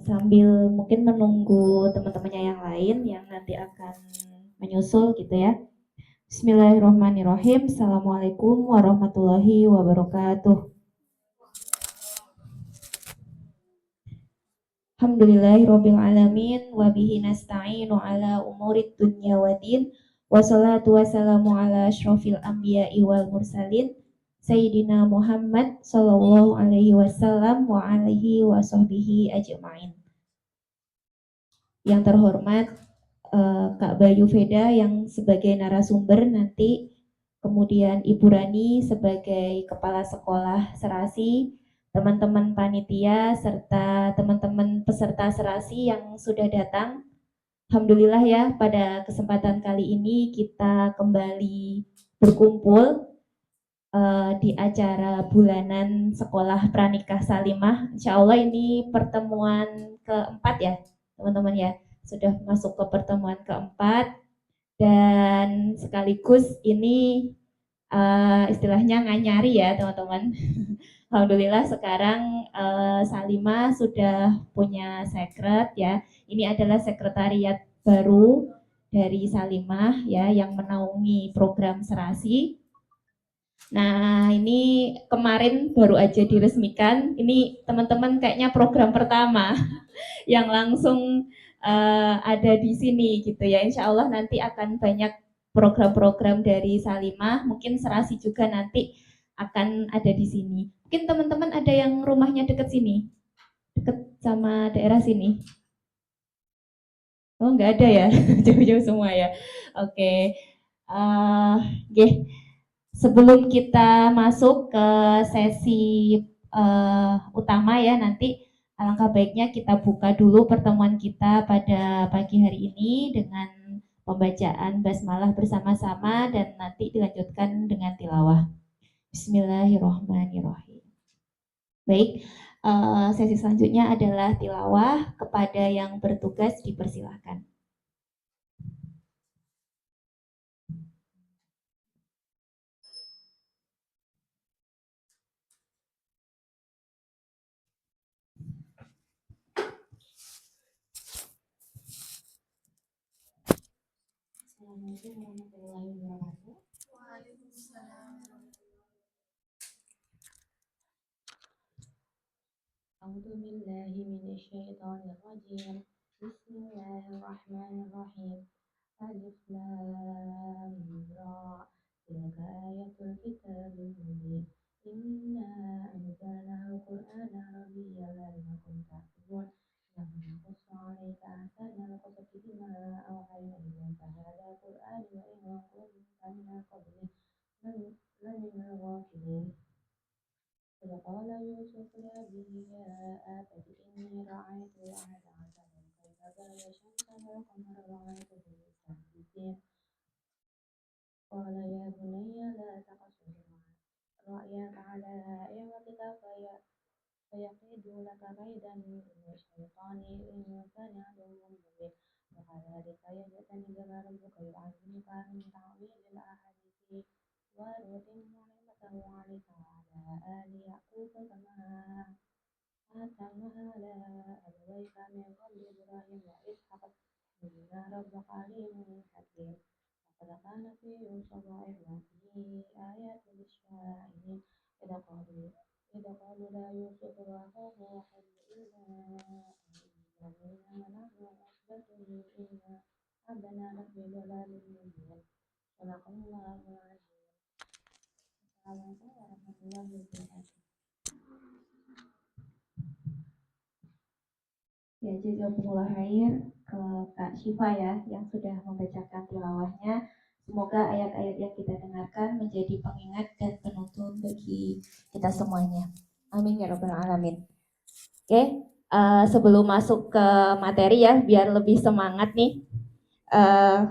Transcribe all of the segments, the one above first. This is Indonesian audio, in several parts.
sambil mungkin menunggu teman-temannya yang lain yang nanti akan menyusul gitu ya. Bismillahirrahmanirrahim. Assalamualaikum warahmatullahi wabarakatuh. Alhamdulillahirabbil alamin wa bihi nasta'inu ala umurid dunya waddin. Wassalatu wassalamu ala asyrofil anbiya'i wal mursalin Sayyidina Muhammad sallallahu alaihi wasallam wa alihi wa sahbihi ajma'in. Yang terhormat Kak Bayu Veda yang sebagai narasumber nanti, kemudian Ibu Rani sebagai Kepala Sekolah Serasi, teman-teman panitia, serta teman-teman peserta serasi yang sudah datang. Alhamdulillah ya, pada kesempatan kali ini kita kembali berkumpul di acara bulanan Sekolah Pranikah Salimah. Insya Allah ini pertemuan keempat ya, teman-teman ya. Sudah masuk ke pertemuan keempat dan sekaligus ini istilahnya nganyari ya teman-teman. Alhamdulillah sekarang Salima sudah punya sekret ya. Ini adalah sekretariat baru dari Salimah ya yang menaungi program serasi. Nah ini kemarin baru aja diresmikan. Ini teman-teman kayaknya program pertama yang langsung ada di sini gitu ya. Insya Allah nanti akan banyak program-program dari Salimah. Mungkin serasi juga nanti akan ada di sini. Mungkin teman-teman ada yang rumahnya deket sini, deket sama daerah sini. Oh nggak ada ya, jauh-jauh semua ya. Oke, sebelum kita masuk ke sesi utama ya nanti, alangkah baiknya kita buka dulu pertemuan kita pada pagi hari ini dengan pembacaan basmalah bersama-sama dan nanti dilanjutkan dengan tilawah. Bismillahirrahmanirrahim. Baik, sesi selanjutnya adalah tilawah. Kepada yang bertugas dipersilahkan. Assalamualaikum warahmatullahi wabarakatuh. Waalaikumsalam. A'udzu billahi minasyaitonir rajim. Bismillahirrahmanirrahim. Alif lam ra. Tilka ayatul kitabil mubin. Inna anzalnahu Qur'anan arabiyyan la'allakum ta'qilun. نحن نقص عليك أحسن القصص بما أوحينا إليك هذا القرآن وإن كنت من قبله لمن الغافلين. إذ قال يوسف لأبيه يا أبت إني رأيت أحد عشر كوكبا والشمس والقمر رأيتهم ساجدين. قال يا بني لا تقصص رؤياك على إخوتك فيكيدوا لك كيدا إن الشيطان للإنسان عدو مبين. وكذلك يجتنبك ربك يعلمك من تأويل الأحاديث ويتم نعمته عليك وعلى آل يعقوب كما أتمها على أبويك من قبل إبراهيم وإسحاق إن ربك عليم حكيم. لقد كان في يوسف وإخوته آيات للسائلين إذ قالوا لا يوسف وأخوه أحب إلى أبينا ونحن عصبة إن أبانا لفي ضلال مبين. صدق الله العظيم. Assalamualaikum warahmatullahi wabarakatuh. Ya, jazakumullah khair ke Kak Syifa ya yang sudah membacakan tilawahnya. Semoga ayat-ayat yang kita dengarkan menjadi pengingat dan penuntun bagi kita semuanya. Amin ya rabbal alamin. Oke, sebelum masuk ke materi ya, biar lebih semangat nih,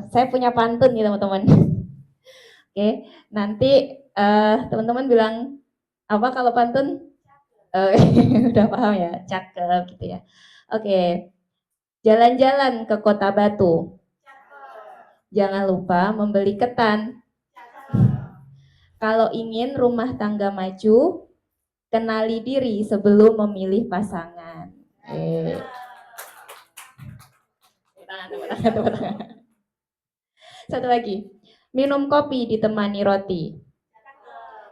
saya punya pantun nih teman-teman. Oke, nanti teman-teman bilang apa kalau pantun? Udah paham ya, cakep gitu ya. Oke, jalan-jalan ke Kota Batu. Jangan lupa membeli ketan. Kalau ingin rumah tangga maju, kenali diri sebelum memilih pasangan. Satu lagi. Minum kopi ditemani roti.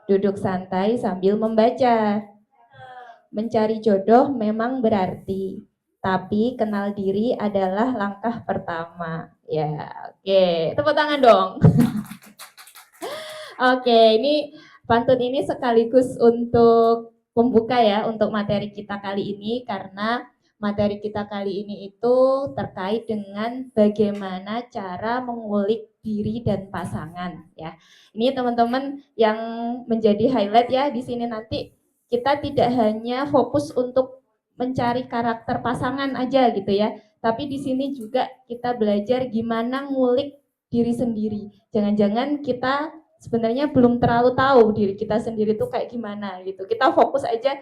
Duduk santai sambil membaca. Mencari jodoh memang berarti, tapi kenal diri adalah langkah pertama. Ya, oke. Tepuk tangan dong. Oke, ini pantun ini sekaligus untuk pembuka ya untuk materi kita kali ini, karena materi kita kali ini itu terkait dengan bagaimana cara mengulik diri dan pasangan ya. Ini teman-teman yang menjadi highlight ya di sini, nanti kita tidak hanya fokus untuk mencari karakter pasangan aja gitu ya, tapi di sini juga kita belajar gimana ngulik diri sendiri. Jangan-jangan kita sebenarnya belum terlalu tahu diri kita sendiri tuh kayak gimana gitu. Kita fokus aja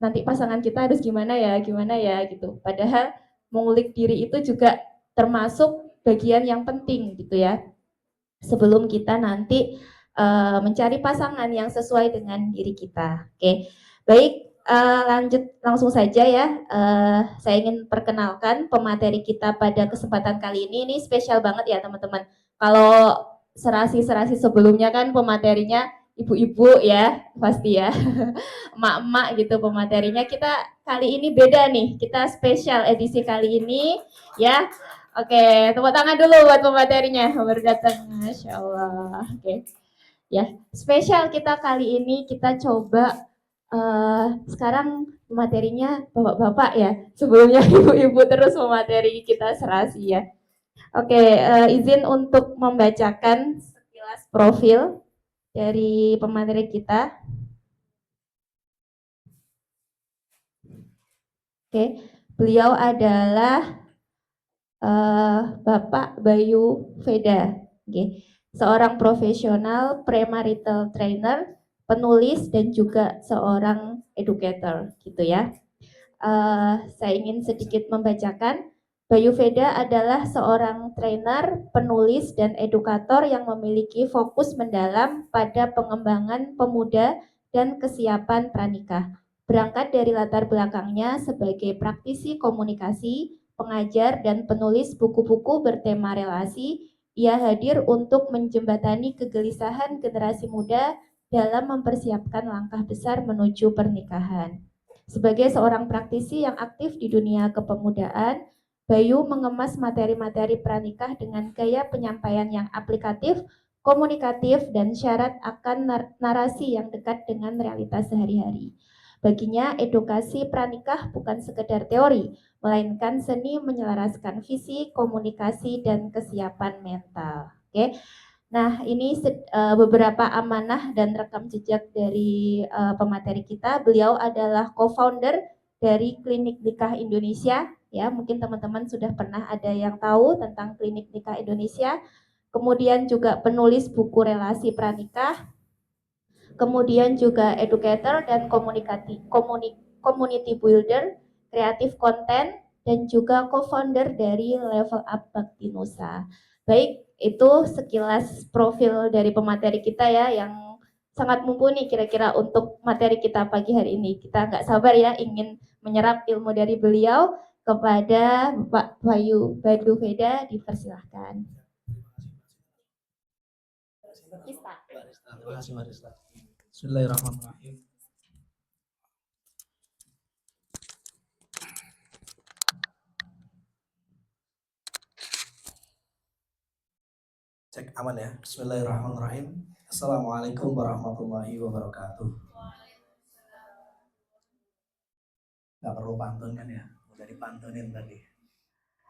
nanti pasangan kita harus gimana ya gitu. Padahal mengulik diri itu juga termasuk bagian yang penting gitu ya. Sebelum kita nanti mencari pasangan yang sesuai dengan diri kita. Oke, baik. Lanjut langsung saja ya. Saya ingin perkenalkan pemateri kita pada kesempatan kali ini. Ini spesial banget ya teman-teman. Kalau serasi-serasi sebelumnya kan pematerinya ibu-ibu ya, pasti ya, emak-emak gitu pematerinya. Kita kali ini beda nih, kita spesial edisi kali ini ya. Oke, tepuk tangan dulu buat pematerinya, baru datang, Masya Allah. Oke, ya, spesial kita kali ini kita coba sekarang materinya bapak-bapak ya, sebelumnya ibu-ibu terus pemateri kita serasi ya. Oke, izin untuk membacakan sekilas profil dari pemateri kita. Oke, beliau adalah Bapak Bayu Veda, okay. Seorang profesional premarital trainer, penulis dan juga seorang educator, gitu ya. Saya ingin sedikit membacakan. Bayu Veda adalah seorang trainer, penulis, dan edukator yang memiliki fokus mendalam pada pengembangan pemuda dan kesiapan pranikah. Berangkat dari latar belakangnya sebagai praktisi komunikasi, pengajar, dan penulis buku-buku bertema relasi, ia hadir untuk menjembatani kegelisahan generasi muda dalam mempersiapkan langkah besar menuju pernikahan. Sebagai seorang praktisi yang aktif di dunia kepemudaan, Bayu mengemas materi-materi pranikah dengan gaya penyampaian yang aplikatif, komunikatif, dan syarat akan narasi yang dekat dengan realitas sehari-hari. Baginya, edukasi pranikah bukan sekedar teori, melainkan seni menyelaraskan visi, komunikasi, dan kesiapan mental. Oke. Nah, ini beberapa amanah dan rekam jejak dari pemateri kita. Beliau adalah co-founder dari Klinik Nikah Indonesia. Ya, mungkin teman-teman sudah pernah ada yang tahu tentang Klinik Nikah Indonesia. Kemudian juga penulis buku relasi pranikah. Kemudian juga educator dan community builder, kreatif konten, dan juga co-founder dari Level Up Bakti Nusa. Baik, itu sekilas profil dari pemateri kita ya, yang sangat mumpuni kira-kira untuk materi kita pagi hari ini. Kita nggak sabar ya ingin menyerap ilmu dari beliau. Kepada Pak Bayu Veda, dipersilahkan. Terima kasih Marista. Bismillahirrahmanirrahim. Cek aman ya. Bismillahirrahmanirrahim. Assalamualaikum warahmatullahi wabarakatuh. Gak perlu pantun kan ya? Udah dipantunin tadi.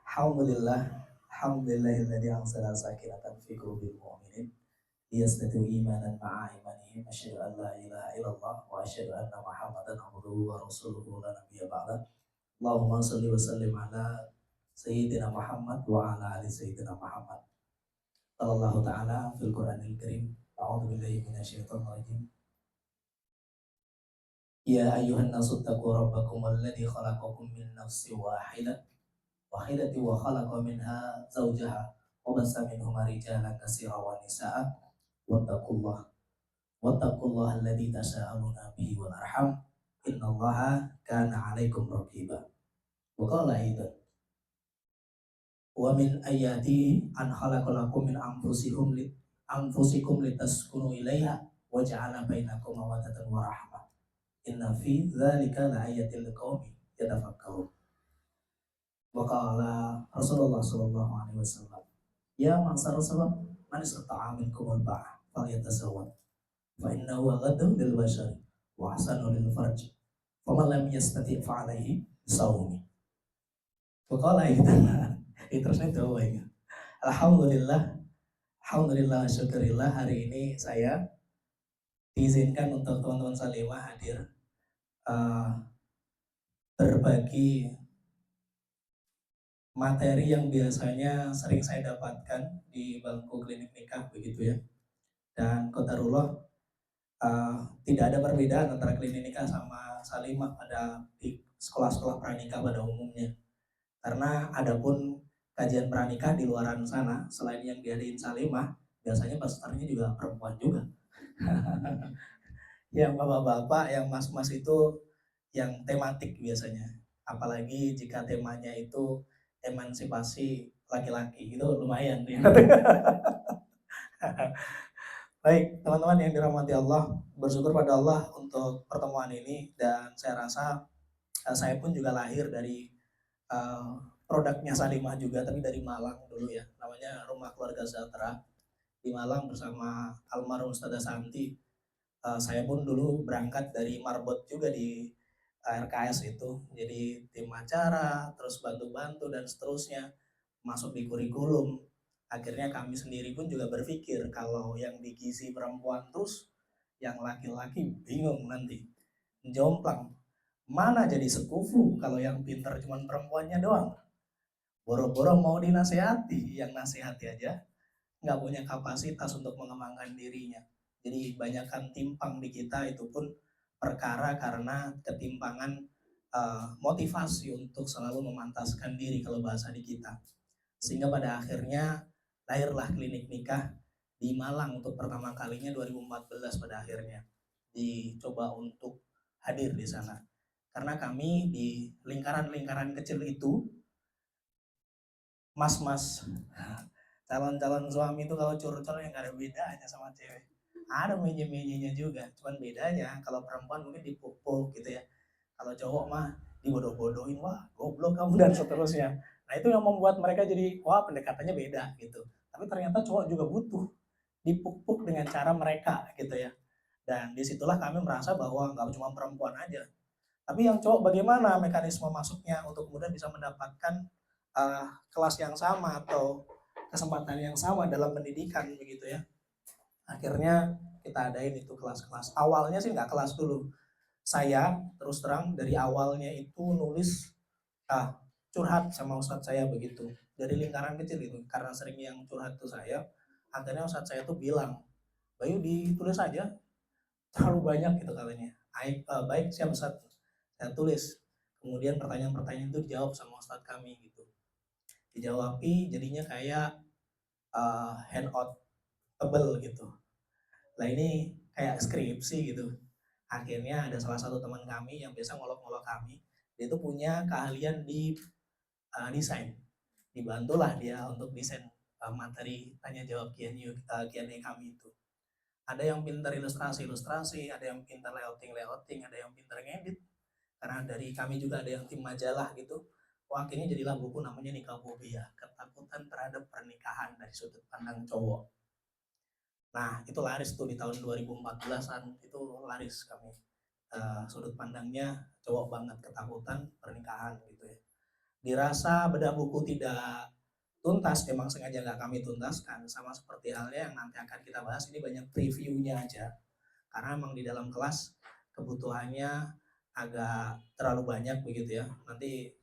Alhamdulillahilladzi anzala sakinatan fi qulubil mu'minin liyastatu imanan ma'a imanihim asyhadu an la ilaha illallah wa asyhadu anna Muhammadan abduhu wa rasuluhu la nabiyya ba'da. Allahumma shalli wa sallim ala sayyidina Muhammad wa ala ali sayyidina Muhammad. Allah Ta'ala fil Quranil Karim. A'udzu billahi minasyaitonir rajim. Ya ayyuhan nasu taqu rabbakum alladzi khalaqakum min nafsin wahidatin wa khalaqa minha zawjaha wa bassa minhuma rijalan katsiran wa nisaa'a wattaqullaha alladzi tasaaluna bihi wal arham innallaha kana 'alaikum raqiba. Wa qala aidan Wa min ayatihi an khalaqalakum min anfusikum litaskunu ilaiha wa ja'ala bainakum mawaddatan wa rahmah. Inna fi dzalika laayatil liqaumin yatafakkarun. Wa qala Rasulullah sallallahu alaihi wasallam, ya ma'sar sabab man istata'a minkum al-ba'a falyatazawwaj fa innahu ghadun lil bashari wa ahsanu lil farj. Faman lam yastati' fa alaihi bisawmi. Wa qala terusnya tahu ya. Alhamdulillah, alhamdulillah, syukurillah, hari ini saya diizinkan untuk teman-teman Salimah hadir berbagi materi yang biasanya sering saya dapatkan di bangku klinik nikah begitu ya. Dan qadarullah tidak ada perbedaan antara klinik nikah sama Salimah pada di sekolah-sekolah pranikah pada umumnya. Karena adapun kajian pranikah di luaran sana, selain yang diadain Salimah, biasanya pesertanya juga perempuan juga. Yang bapak-bapak, yang mas-mas itu yang tematik biasanya. Apalagi jika temanya itu emansipasi laki-laki, itu lumayan. Baik, teman-teman yang dirahmati Allah, bersyukur pada Allah untuk pertemuan ini, dan saya rasa saya pun juga lahir dari produknya Salimah juga, tapi dari Malang dulu ya, namanya Rumah Keluarga Sejahtera di Malang bersama almarhum Ustazah Santi. Saya pun dulu berangkat dari marbot juga di RKS itu, jadi tim acara, terus bantu-bantu dan seterusnya, masuk di kurikulum. Akhirnya kami sendiri pun juga berpikir kalau yang digizi perempuan terus yang laki-laki bingung nanti, jomplang. Mana jadi sekufu kalau yang pintar cuma perempuannya doang. Boro-boro mau dinasehati, yang nasehati aja nggak punya kapasitas untuk mengembangkan dirinya. Jadi banyakkan timpang di kita itu pun perkara karena ketimpangan motivasi untuk selalu memantaskan diri kalau bahasa di kita. Sehingga pada akhirnya lahirlah klinik nikah di Malang untuk pertama kalinya 2014 pada akhirnya. Dicoba untuk hadir di sana. Karena kami di lingkaran-lingkaran kecil itu, mas-mas calon-calon suami itu kalau curcol yang gak ada bedanya sama cewek. Ada menye-menyenya juga, cuman bedanya kalau perempuan mungkin dipupuk gitu ya. Kalau cowok mah dibodoh-bodohin, wah goblok kamu dan seterusnya. Nah itu yang membuat mereka jadi, wah pendekatannya beda gitu. Tapi ternyata cowok juga butuh dipupuk dengan cara mereka gitu ya. Dan disitulah kami merasa bahwa nggak cuma perempuan aja, tapi yang cowok bagaimana mekanisme masuknya untuk kemudian bisa mendapatkan kelas yang sama atau kesempatan yang sama dalam pendidikan begitu ya. Akhirnya kita adain itu kelas-kelas. Awalnya sih nggak kelas dulu. Saya terus terang dari awalnya itu nulis curhat sama ustadz saya begitu. Dari lingkaran kecil itu. Karena sering yang curhat itu saya, akhirnya ustadz saya tuh bilang, Bayu ditulis aja, terlalu banyak gitu katanya. Baik siap ustadz, saya tulis. Kemudian pertanyaan-pertanyaan itu dijawab sama ustadz kami gitu. Dijawabi jadinya kayak handout tebel gitu. Nah ini kayak skripsi gitu. Akhirnya ada salah satu teman kami yang biasa ngolok-ngolok kami, dia itu punya keahlian di desain. Dibantulah dia untuk desain materi tanya jawab Q&A kami itu. Ada yang pintar ilustrasi, ada yang pintar layouting, ada yang pintar ngedit. Karena dari kami juga ada yang tim majalah gitu. Wah, akhirnya jadilah buku namanya Nikahfobia, ketakutan terhadap pernikahan dari sudut pandang cowok. Nah, itu laris tuh di tahun 2014-an, itu laris kami. Sudut pandangnya cowok banget, ketakutan pernikahan gitu ya. Dirasa bedah buku tidak tuntas, memang sengaja nggak kami tuntaskan, sama seperti halnya yang nanti akan kita bahas, ini banyak previewnya aja. Karena memang di dalam kelas kebutuhannya agak terlalu banyak begitu ya. Nanti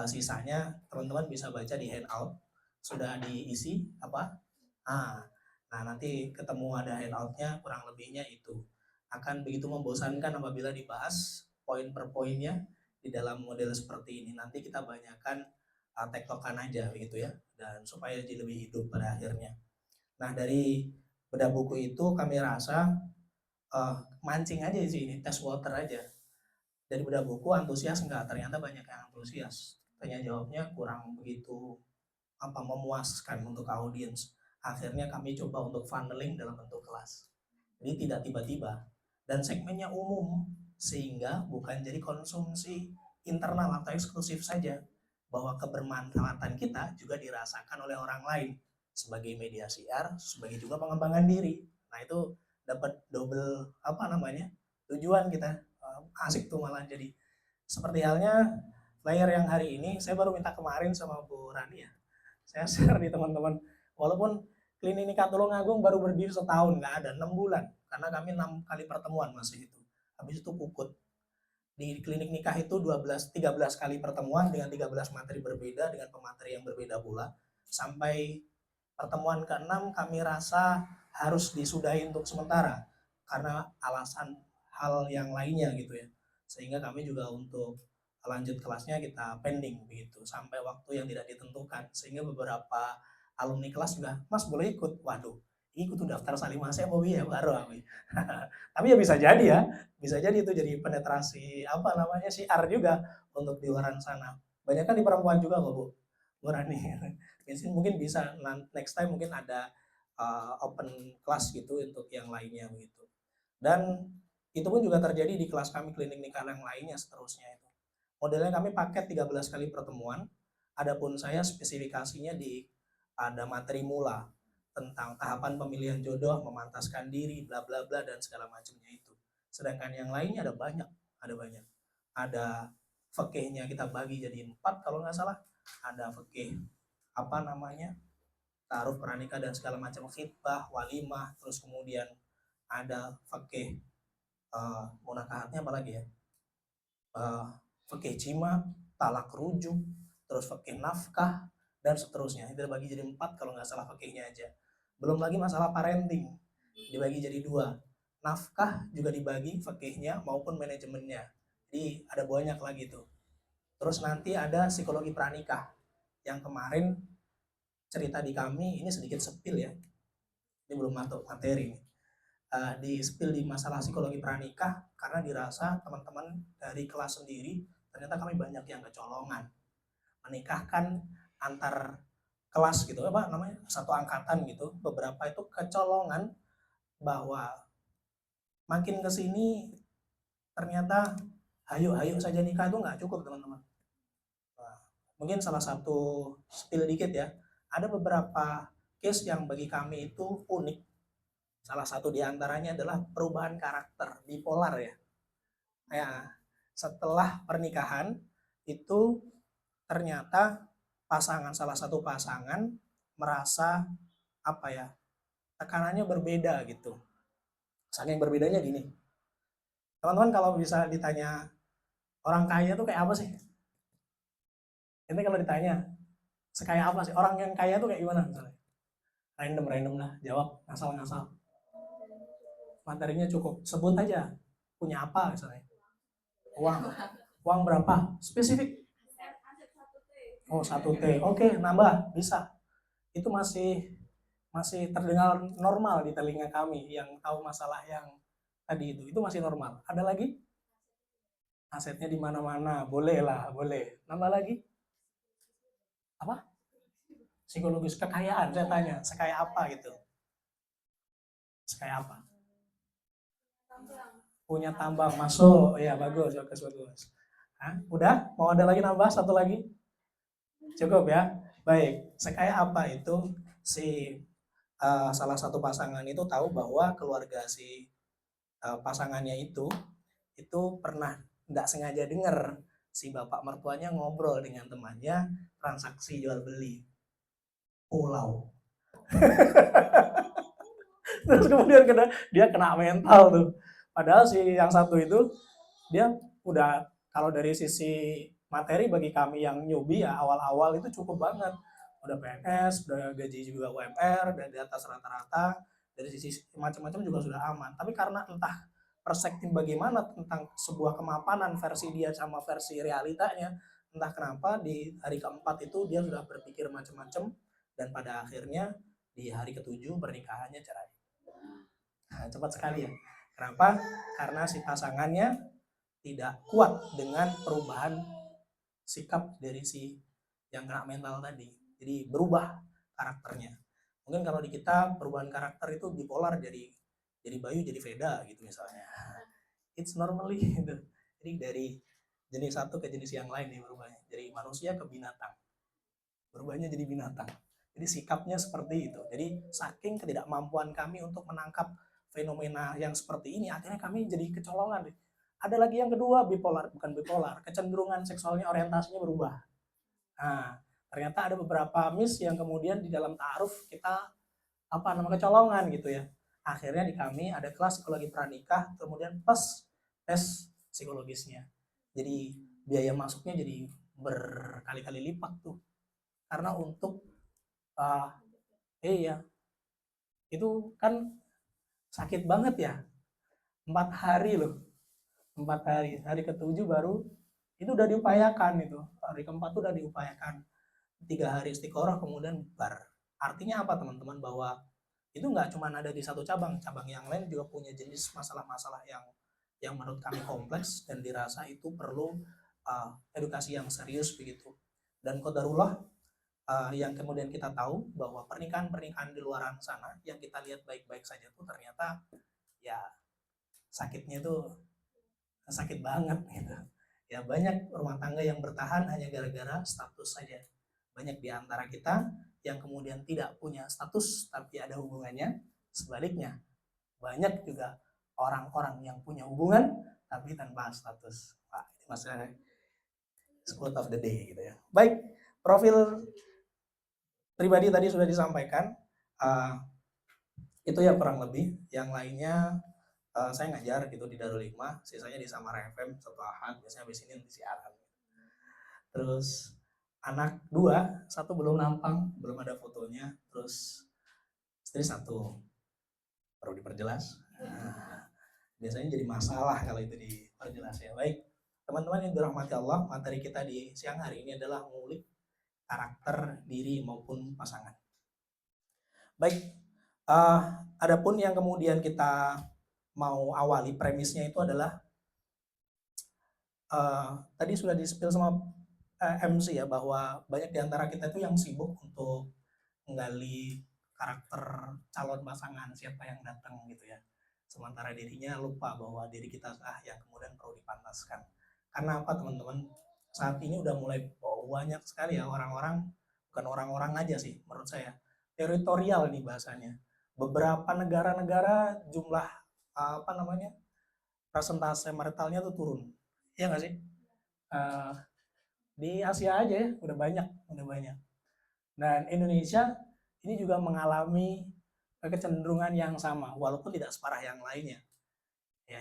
sisanya teman-teman bisa baca di handout, sudah diisi apa? Nah nanti ketemu ada handoutnya, kurang lebihnya itu. Akan begitu membosankan apabila dibahas poin per poinnya di dalam model seperti ini. Nanti kita banyakkan tektokan aja begitu ya, dan supaya jadi lebih hidup pada akhirnya. Nah dari bedah buku itu kami rasa mancing aja sih, ini test water aja. Dari bedah buku antusias enggak, ternyata banyak yang antusias. Tanya jawabnya kurang begitu memuaskan untuk audiens. Akhirnya kami coba untuk funneling dalam bentuk kelas. Jadi tidak tiba-tiba dan segmennya umum sehingga bukan jadi konsumsi internal atau eksklusif saja, bahwa kebermanfaatan kita juga dirasakan oleh orang lain sebagai media siar, sebagai juga pengembangan diri. Nah itu dapat double tujuan kita. Asik tuh malah. Jadi seperti halnya player yang hari ini saya baru minta kemarin sama Bu Rani ya, saya share di teman-teman, walaupun klinik nikah Tulungagung baru berdiri setahun, nggak ada 6 bulan, karena kami 6 kali pertemuan masih itu. Habis itu puput. Di klinik nikah itu 13 kali pertemuan dengan 13 materi berbeda, dengan pemateri yang berbeda pula. Sampai pertemuan ke-6 kami rasa harus disudahi untuk sementara, karena alasan hal yang lainnya gitu ya. Sehingga kami juga untuk lanjut kelasnya kita pending begitu sampai waktu yang tidak ditentukan, sehingga beberapa alumni kelas juga, Mas boleh ikut, waduh ikut tuh daftar salimah saya Bobi ya baru aku. Tapi ya bisa jadi ya, bisa jadi itu jadi penetrasi siar juga untuk di luar sana. Banyak kan di perempuan juga kok Bu Rani. Mungkin bisa next time mungkin ada open class gitu untuk yang lainnya begitu. Dan itu pun juga terjadi di kelas kami klinik nikah yang lainnya seterusnya itu. Modelnya kami paket 13 kali pertemuan, adapun saya spesifikasinya ada materi mula tentang tahapan pemilihan jodoh, memantaskan diri, bla bla bla dan segala macamnya itu. Sedangkan yang lainnya ada banyak. Ada fikihnya kita bagi jadi 4 kalau nggak salah. Ada fikih taruh pranikah dan segala macam, khitbah, walimah, terus kemudian ada fikih munakahatnya apalagi ya, fikih jima, talak rujuk, terus fikih nafkah dan seterusnya. Itu dibagi jadi 4 kalau nggak salah fikihnya aja. Belum lagi masalah parenting dibagi jadi 2. Nafkah juga dibagi fikihnya maupun manajemennya. Jadi ada banyak lagi tuh. Terus nanti ada psikologi pranikah yang kemarin cerita di kami, ini sedikit sepil ya. Ini belum masuk materi. Di spill di masalah psikologi pranikah karena dirasa teman-teman dari kelas sendiri ternyata kami banyak yang kecolongan menikahkan antar kelas gitu, satu angkatan gitu. Beberapa itu kecolongan bahwa makin kesini ternyata hayu saja nikah itu nggak cukup teman-teman. Mungkin salah satu spill dikit ya, ada beberapa case yang bagi kami itu unik. Salah satu diantaranya adalah perubahan karakter, bipolar ya. Setelah pernikahan itu ternyata salah satu pasangan merasa tekanannya berbeda gitu. Saking berbedanya gini, teman-teman kalau bisa ditanya orang kaya tuh kayak apa sih? Ini kalau ditanya sekaya apa sih orang yang kaya tuh kayak gimana misalnya? Random lah, jawab ngasal-ngasal. Materinya cukup, sebut aja punya apa misalnya. Uang berapa? Spesifik. Oh 1T, oke nambah bisa. Itu masih terdengar normal di telinga kami yang tahu masalah yang tadi itu masih normal. Ada lagi? Asetnya di mana-mana, boleh lah, boleh. Nambah lagi? Apa? Psikologis kekayaan, saya tanya, sekaya apa gitu? Sekaya apa? Punya tambang, masuk, ya bagus. Hah? Udah? Mau ada lagi nambah? Satu lagi? Cukup ya? Baik, sekaya apa itu si salah satu pasangan itu tahu bahwa keluarga si pasangannya itu pernah tidak sengaja dengar si bapak mertuanya ngobrol dengan temannya transaksi jual beli pulau. Terus kemudian dia kena mental tuh. Padahal si yang satu itu dia udah, kalau dari sisi materi bagi kami yang newbie ya awal-awal itu cukup banget. Udah PNS, udah gaji juga UMR, dan di atas rata-rata, dari sisi macam-macam juga sudah aman. Tapi karena entah perspektif bagaimana tentang sebuah kemapanan versi dia sama versi realitanya, entah kenapa di hari keempat itu dia sudah berpikir macam-macam dan pada akhirnya di hari ketujuh pernikahannya cerai. Nah, cepat sekali ya. Kenapa? Karena si pasangannya tidak kuat dengan perubahan sikap dari si yang kena mental tadi. Jadi berubah karakternya. Mungkin kalau di kita perubahan karakter itu bipolar, jadi Bayu jadi Veda gitu misalnya. It's normally gitu. Jadi dari jenis satu ke jenis yang lain nih berubahnya. Dari manusia ke binatang. Berubahnya jadi binatang. Jadi sikapnya seperti itu. Jadi saking ketidakmampuan kami untuk menangkap fenomena yang seperti ini, akhirnya kami jadi kecolongan. Ada lagi yang kedua, bipolar, bukan bipolar, kecenderungan seksualnya orientasinya berubah. Nah, ternyata ada beberapa miss yang kemudian di dalam ta'aruf kita kecolongan gitu ya. Akhirnya di kami ada kelas psikologi pranikah, kemudian plus tes psikologisnya. Jadi biaya masuknya jadi berkali-kali lipat tuh. Karena untuk iya, itu kan sakit banget ya. 4 hari loh. 4 hari. Hari ke-7 baru itu udah diupayakan itu. Hari keempat itu udah diupayakan. 3 hari istiqoroh kemudian bar. Artinya apa teman-teman? Bahwa itu nggak cuma ada di satu cabang yang lain juga punya jenis masalah-masalah yang menurut kami kompleks dan dirasa itu perlu edukasi yang serius begitu. Dan qadarullah yang kemudian kita tahu bahwa pernikahan-pernikahan di luar sana yang kita lihat baik-baik saja tuh ternyata ya sakitnya tuh sakit banget gitu. Ya banyak rumah tangga yang bertahan hanya gara-gara status saja. Banyak di antara kita yang kemudian tidak punya status tapi ada hubungannya. Sebaliknya, banyak juga orang-orang yang punya hubungan tapi tanpa status. Wah, ini masalah quote of the day gitu ya. Baik, profil pribadi tadi sudah disampaikan. Itu yang kurang lebih. Yang lainnya saya ngajar gitu di Darul Hikmah, sisanya di Samara FM setelah Ahad, biasanya habis ini nanti siaran. Terus anak 2, 1 belum nampang, belum ada fotonya. Terus istri 1, perlu diperjelas. Biasanya jadi masalah kalau itu diperjelas ya. Baik, teman-teman yang dirahmati Allah, materi kita di siang hari ini adalah mengulik karakter diri maupun pasangan. Baik, adapun yang kemudian kita mau awali premisnya itu adalah tadi sudah di-spill sama MC ya, bahwa banyak di antara kita itu yang sibuk untuk menggali karakter calon pasangan siapa yang datang gitu ya. Sementara dirinya lupa bahwa diri kita yang kemudian perlu dipantaskan. Karena apa teman-teman? Saat ini udah mulai banyak sekali ya orang-orang, bukan orang-orang aja sih menurut saya, teritorial nih bahasanya. Beberapa negara-negara jumlah persentase maritalnya tuh turun. Iya nggak sih? Di Asia aja ya udah banyak. Dan Indonesia ini juga mengalami kecenderungan yang sama, walaupun tidak separah yang lainnya. Ya,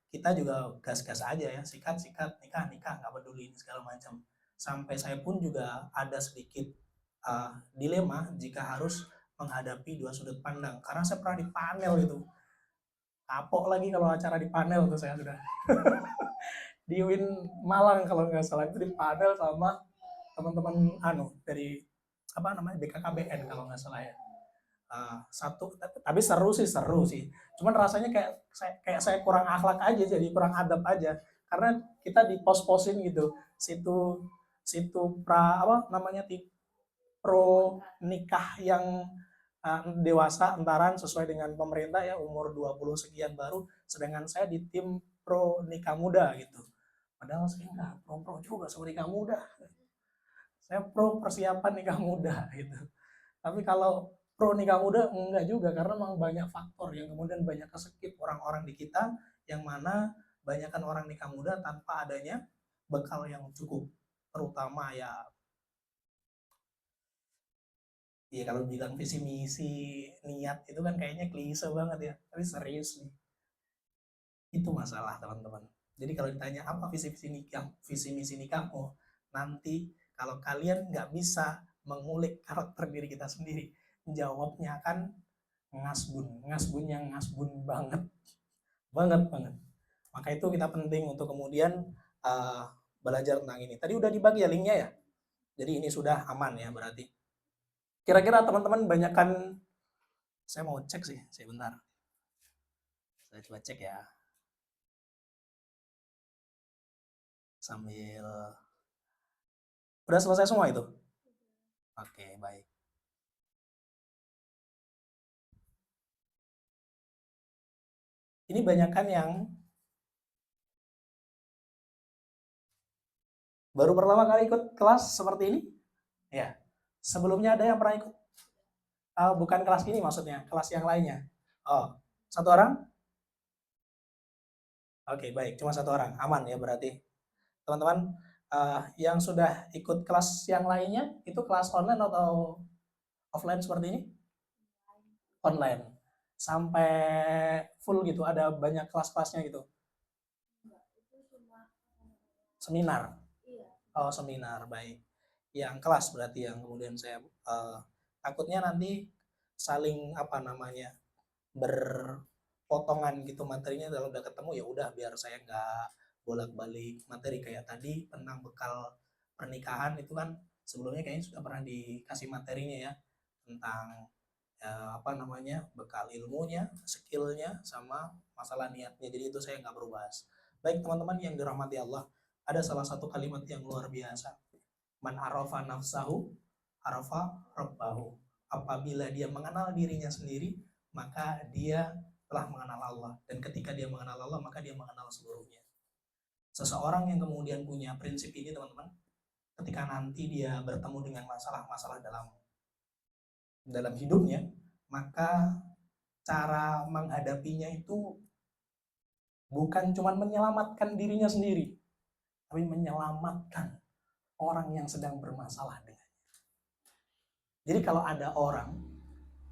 kita juga gas-gas aja ya, sikat-sikat, nikah, nggak peduli segala macam. Sampai saya pun juga ada sedikit dilema jika harus menghadapi dua sudut pandang. Karena saya pernah di panel itu, kapok lagi kalau acara di panel tuh saya sudah. Di Win Malang kalau nggak salah itu di panel sama teman-teman dari BKKBN kalau nggak salah ya. Satu tapi seru sih, cuman rasanya kayak saya kurang akhlak aja, jadi kurang adab aja karena kita di pos-posin gitu, situ pro nikah yang dewasa antaran sesuai dengan pemerintah ya, umur 20 sekian baru, sedangkan saya di tim pro nikah muda gitu. Padahal saya nggak pro juga sama nikah muda, saya pro persiapan nikah muda gitu. Tapi kalau pro nikah muda enggak juga, karena memang banyak faktor yang kemudian banyak kesekip orang-orang di kita, yang mana banyakkan orang nikah muda tanpa adanya bekal yang cukup, terutama ya kalau bilang visi misi niat itu kan kayaknya klise banget ya, tapi serius nih, itu masalah teman-teman. Jadi kalau ditanya apa visi misi nikahmu, nanti kalau kalian nggak bisa mengulik karakter diri kita sendiri, jawabnya akan ngasbun yang ngasbun banget. Maka itu kita penting untuk kemudian belajar tentang ini. Tadi udah dibagi ya linknya ya, jadi ini sudah aman ya berarti. Kira-kira teman-teman banyakkan, saya mau cek sih, sebentar. Saya coba cek ya. Sambil udah selesai semua itu? Oke, baik. Ini banyakkan yang baru pertama kali ikut kelas seperti ini? Ya. Sebelumnya ada yang pernah ikut? Bukan kelas ini maksudnya, kelas yang lainnya. Oh, satu orang? Oke, baik. Cuma satu orang. Aman ya berarti. Teman-teman, yang sudah ikut kelas yang lainnya, itu kelas online atau offline seperti ini? Online. Sampai full gitu, ada banyak kelas-kelasnya gitu? Seminar? Oh, seminar, baik. Yang kelas berarti yang kemudian saya takutnya nanti saling apa namanya berpotongan gitu materinya, kalau udah ketemu ya udah biar saya nggak bolak-balik materi kayak tadi tentang bekal pernikahan itu kan sebelumnya kayaknya sudah pernah dikasih materinya ya tentang apa namanya bekal ilmunya, skillnya sama masalah niatnya. Jadi itu saya nggak perlu bahas. Baik teman-teman yang dirahmati Allah, ada salah satu kalimat yang luar biasa. Man arafa nafsahu arafa rabbahu. Apabila dia mengenal dirinya sendiri, maka dia telah mengenal Allah. Dan ketika dia mengenal Allah, maka dia mengenal seluruhnya. Seseorang yang kemudian punya prinsip ini, teman-teman, ketika nanti dia bertemu dengan masalah-masalah dalam hidupnya, maka cara menghadapinya itu bukan cuma menyelamatkan dirinya sendiri, tapi menyelamatkan orang yang sedang bermasalah dengan. Jadi kalau ada orang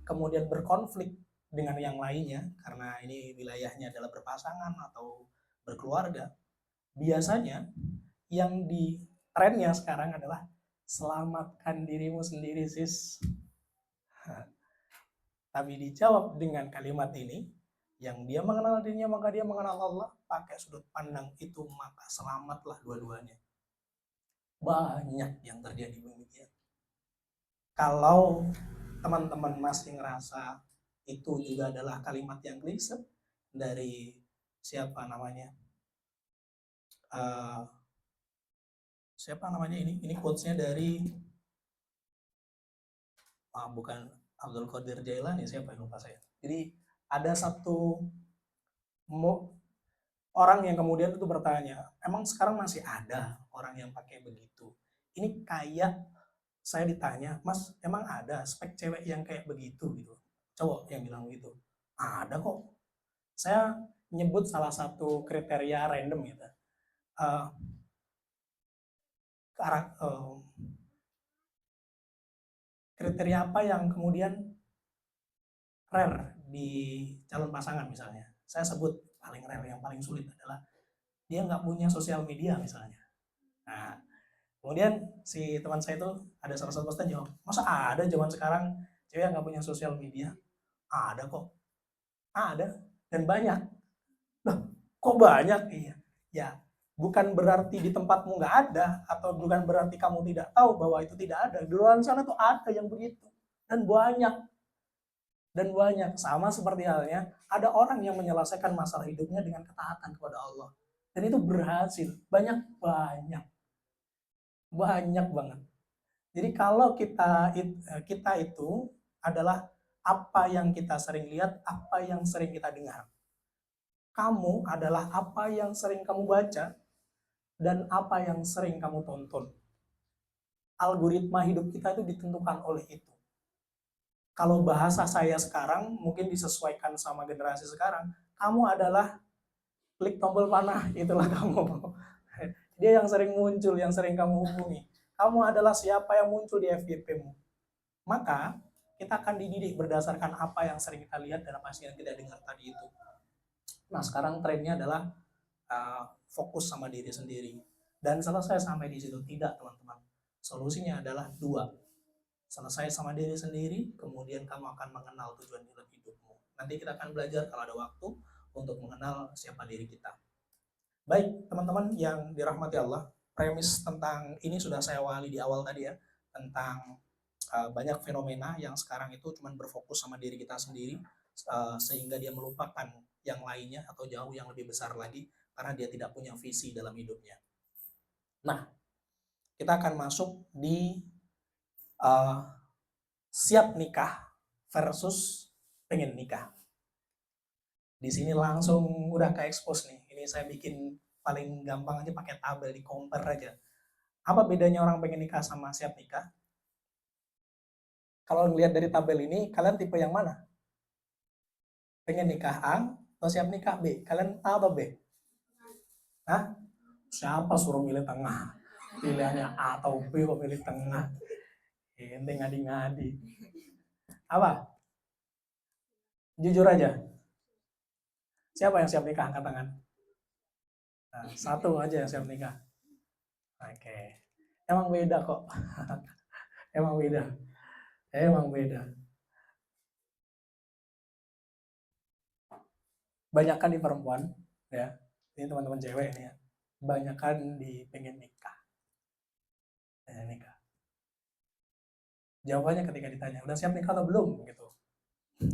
kemudian berkonflik dengan yang lainnya karena ini wilayahnya adalah berpasangan atau berkeluarga, biasanya yang di trennya sekarang adalah selamatkan dirimu sendiri sis. Tapi dijawab dengan kalimat ini, yang dia mengenal dirinya maka dia mengenal Allah, pakai sudut pandang itu maka selamatlah dua-duanya. Banyak yang terjadi demikian. Kalau teman-teman masih ngerasa itu juga adalah kalimat yang klise dari siapa namanya siapa namanya ini quotes-nya dari bukan Abdul Qadir Jailani, siapa yang lupa saya. Jadi ada satu orang yang kemudian itu bertanya, emang sekarang masih ada orang yang pakai begitu? Ini kayak saya ditanya, Mas, emang ada spek cewek yang kayak begitu gitu? Cowok yang bilang begitu. Ada kok. Saya nyebut salah satu kriteria random gitu. Uh, kriteria apa yang kemudian rare di calon pasangan misalnya. Saya sebut paling rare, yang paling sulit adalah dia nggak punya sosial media misalnya. Nah, kemudian si teman saya itu ada salah satu postan jawab, masa ada zaman sekarang cewek yang nggak punya sosial media? Ada kok, ada dan banyak. Loh, kok banyak? Iya, ya bukan berarti di tempatmu nggak ada atau bukan berarti kamu tidak tahu bahwa itu tidak ada. Di luar sana tuh ada yang begitu dan banyak. Dan banyak, sama seperti halnya ada orang yang menyelesaikan masalah hidupnya dengan ketaatan kepada Allah. Dan itu berhasil, banyak banget. Jadi kalau kita itu adalah apa yang kita sering lihat, apa yang sering kita dengar. Kamu adalah apa yang sering kamu baca dan apa yang sering kamu tonton. Algoritma hidup kita itu ditentukan oleh itu. Kalau bahasa saya sekarang mungkin disesuaikan sama generasi sekarang, kamu adalah klik tombol panah, itulah kamu. Dia yang sering muncul, yang sering kamu hubungi. Kamu adalah siapa yang muncul di FYP-mu. Maka kita akan dididik berdasarkan apa yang sering kita lihat dan apa yang kita dengar tadi itu. Nah sekarang trennya adalah fokus sama diri sendiri. Dan selesai sampai di situ, tidak teman-teman. Solusinya adalah dua. Selesai sama diri sendiri, kemudian kamu akan mengenal tujuan dalam hidupmu. Nanti kita akan belajar kalau ada waktu untuk mengenal siapa diri kita. Baik, teman-teman yang dirahmati Allah, premis tentang ini sudah saya wali di awal tadi ya, tentang banyak fenomena yang sekarang itu cuma berfokus sama diri kita sendiri, sehingga dia melupakan yang lainnya atau jauh yang lebih besar lagi, karena dia tidak punya visi dalam hidupnya. Nah, kita akan masuk di siap nikah versus pengen nikah. Di sini langsung udah ke expose nih. Ini saya bikin paling gampang aja pakai tabel, di compare aja. Apa bedanya orang pengen nikah sama siap nikah? Kalau lihat dari tabel ini, kalian tipe yang mana? Pengen nikah A atau siap nikah B? Kalian A apa B? Hah? Siapa suruh milih tengah? Pilihannya A atau B kok milih tengah? Ente ngadi-ngadi. Apa? Jujur aja. Siapa yang siap nikah? Angkat tangan. Nah, satu aja yang siap nikah. Oke. Emang beda kok. Emang beda. Emang beda. Banyakan di perempuan, ya. Ini teman-teman cewek ini ya. Banyakan di pengen nikah. Pengen nikah. Jawabannya ketika ditanya, udah siap nikah atau belum? Gitu.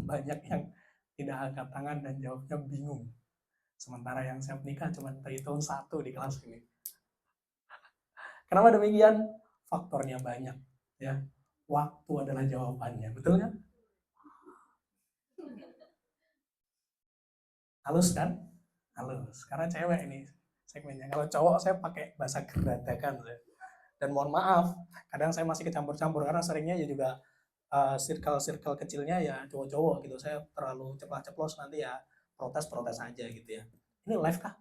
Banyak yang tidak angkat tangan dan jawabnya bingung. Sementara yang siap nikah cuma terhitung satu di kelas ini. Kenapa demikian? Faktornya banyak, ya. Waktu adalah jawabannya, betul nggak? Halus kan? Halus. Karena cewek ini segmennya. Kalau cowok saya pakai bahasa geradakan. Dan mohon maaf, kadang saya masih kecampur-campur karena seringnya ya juga circle-circle kecilnya ya cowok-cowok gitu. Saya terlalu ceplas-ceplos nanti ya protes-protes aja gitu ya. Ini live kah?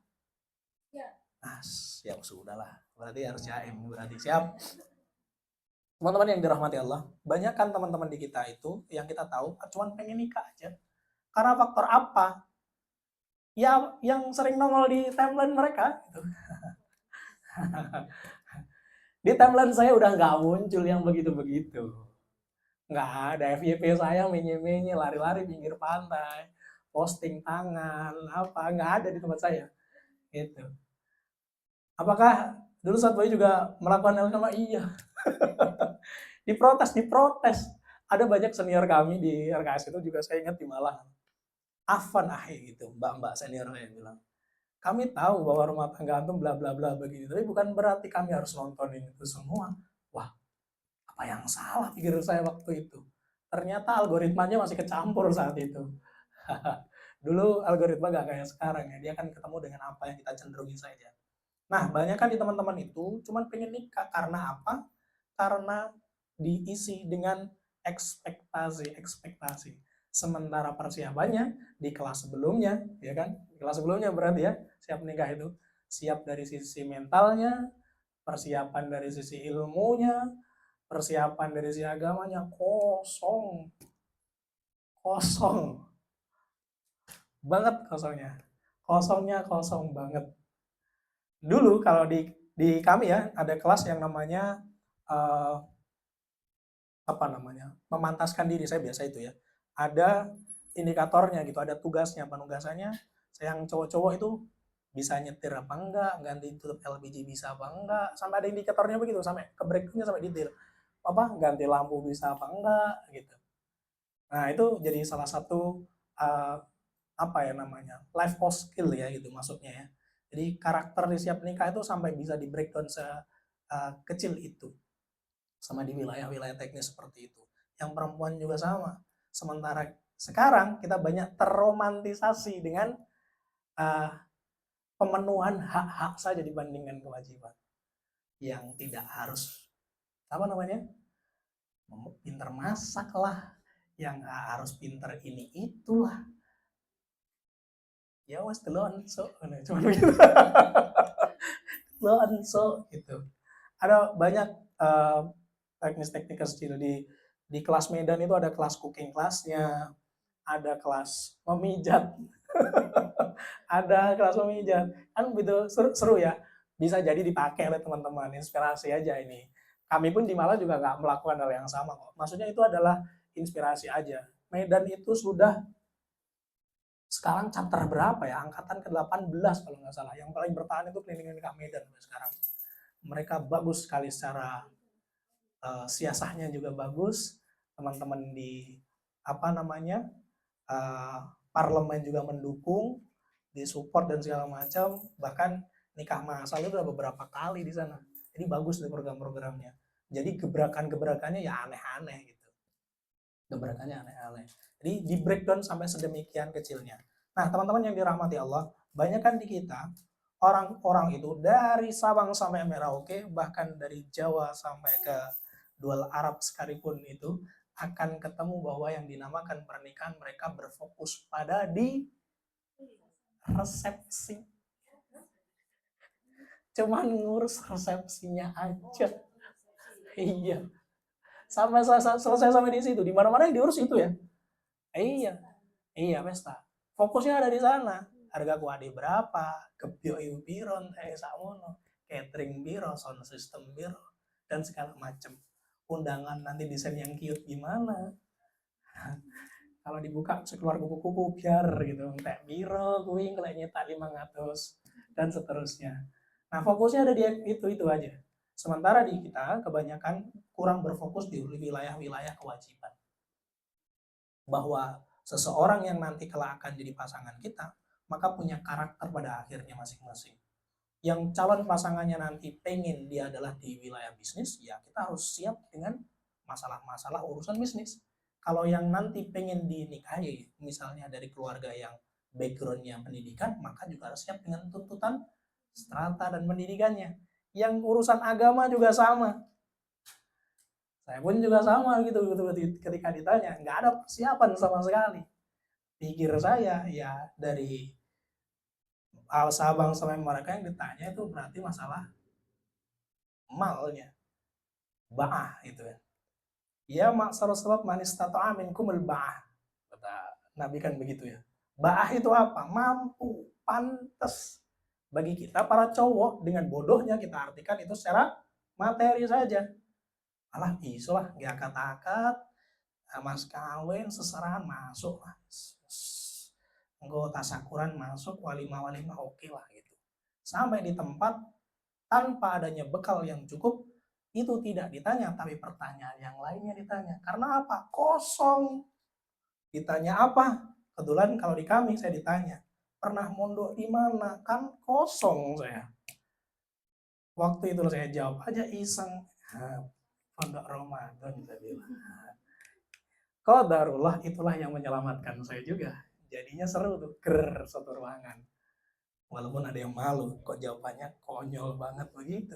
Ya. Nah, ya sudahlah. Berarti harus jaim. Berarti siap. Teman-teman yang dirahmati Allah, banyak kan teman-teman di kita itu yang kita tahu cuma pengen nikah aja. Karena faktor apa? Ya yang sering nongol di timeline mereka gitu. Di timeline saya udah nggak muncul yang begitu-begitu. Nggak ada FYP saya menye-menye lari-lari pinggir pantai, posting tangan, apa, nggak ada di tempat saya. Gitu. Apakah dulu Satboy juga melakukan hal sama? Iya. diprotes. Ada banyak senior kami di RKS itu juga saya ingat di Malang. Afan gitu, mbak-mbak senior saya bilang. Kami tahu bahwa rumah tangga antum bla bla bla begini, tapi bukan berarti kami harus nontonin itu semua. Wah, apa yang salah pikir saya waktu itu? Ternyata algoritmanya masih kecampur saat itu. Dulu algoritma gak kayak sekarang ya, dia kan ketemu dengan apa yang kita cenderungi saja. Nah, banyak kan di teman-teman itu cuman pengen nikah karena apa? Karena diisi dengan ekspektasi. Sementara persiapannya di kelas sebelumnya, ya kan? Di kelas sebelumnya berarti ya, siap nikah itu. Siap dari sisi mentalnya, persiapan dari sisi ilmunya, persiapan dari sisi agamanya kosong. Kosong. Banget kosongnya. Kosongnya kosong banget. Dulu kalau di kami ya, ada kelas yang namanya memantaskan diri. Saya biasa itu ya, ada indikatornya gitu, ada tugasnya, penugasannya. Saya yang cowok-cowok itu bisa nyetir apa enggak, ganti tutup LPG bisa apa enggak, sampai ada indikatornya begitu, sampai ke breakdownnya sampai detail. Apa ganti lampu bisa apa enggak gitu. Nah itu jadi salah satu life skill ya gitu maksudnya ya. Jadi karakter di siap nikah itu sampai bisa di breakdown sekecil itu, sama di wilayah-wilayah teknis seperti itu. Yang perempuan juga sama. Sementara sekarang kita banyak terromantisasi dengan pemenuhan hak-hak saja dibandingkan kewajiban. Yang tidak harus pinter masak lah, yang harus pinter ini itulah. Ya wes telon so, cuma begitu. Telon so gitu. Ada banyak teknis-teknik kecil di kelas Medan itu, ada kelas cooking kelasnya, ada kelas memijat, ada kelas memijat, kan begitu seru ya, bisa jadi dipakai oleh teman-teman, inspirasi aja ini. Kami pun di Malang juga nggak melakukan hal yang sama kok. Maksudnya itu adalah inspirasi aja. Medan itu sudah sekarang chapter berapa ya? Angkatan ke-18 kalau nggak salah. Yang paling bertahan itu klinik-klinik Medan sekarang. Mereka bagus sekali secara siasahnya juga bagus. Teman-teman di parlemen juga mendukung, disupport dan segala macam. Bahkan nikah masal itu udah beberapa kali di sana. Jadi bagus deh program-programnya. Jadi gebrakan-gebrakannya ya aneh-aneh gitu. Gebrakannya aneh-aneh. Jadi di breakdown sampai sedemikian kecilnya. Nah, teman-teman yang dirahmati Allah, banyak kan di kita orang-orang itu dari Sabang sampai Merauke, bahkan dari Jawa sampai ke dual Arab sekalipun itu akan ketemu bahwa yang dinamakan pernikahan mereka berfokus pada di resepsi. Cuman ngurus resepsinya aja. Iya. Sampai selesai sampai di situ. Di mana-mana yang diurus itu ya. Iya. Iya, pesta. Fokusnya ada di sana. Harga kuade berapa, gebyo iu piron, sakmono, catering biro, sound system biro, dan segala macam. Undangan nanti desain yang cute gimana. Kalau dibuka sekeluar kuku-kuku biar gitu. Kayak biro, kuing, kalau nyetak 500 dan seterusnya. Nah, fokusnya ada di itu aja. Sementara di kita kebanyakan kurang berfokus di wilayah-wilayah kewajiban. Bahwa seseorang yang nanti kelak akan jadi pasangan kita, maka punya karakter pada akhirnya masing-masing. Yang calon pasangannya nanti pengen dia adalah di wilayah bisnis, ya kita harus siap dengan masalah-masalah urusan bisnis. Kalau yang nanti pengen dinikahi, misalnya dari keluarga yang backgroundnya pendidikan, maka juga harus siap dengan tuntutan strata dan pendidikannya. Yang urusan agama juga sama. Saya pun juga sama gitu ketika ditanya, nggak ada persiapan sama sekali. Pikir saya ya dari Sabang sampai mereka yang ditanya itu berarti masalah malnya, ba'ah itu ya. Ya maksar salat manis tata'a minkumul ba'ah. Kata Nabi kan begitu ya. Ba'ah itu apa? Mampu, pantas. Bagi kita para cowok dengan bodohnya kita artikan itu secara materi saja. Alah isulah gak akad-akad, mas kawin seserahan masuk lah. Anggota tasakuran masuk, walimah oke lah gitu. Sampai di tempat tanpa adanya bekal yang cukup, itu tidak ditanya, tapi pertanyaan yang lainnya ditanya. Karena apa? Kosong. Ditanya apa? Kebetulan kalau di kami saya ditanya, pernah mondok di mana? Kan kosong saya. Waktu itu saya jawab aja iseng. Pondok Ramadan saya bilang. Qadarullah itulah yang menyelamatkan saya juga. Jadinya seru tuh, satu ruangan. Walaupun ada yang malu, kok jawabannya konyol banget begitu.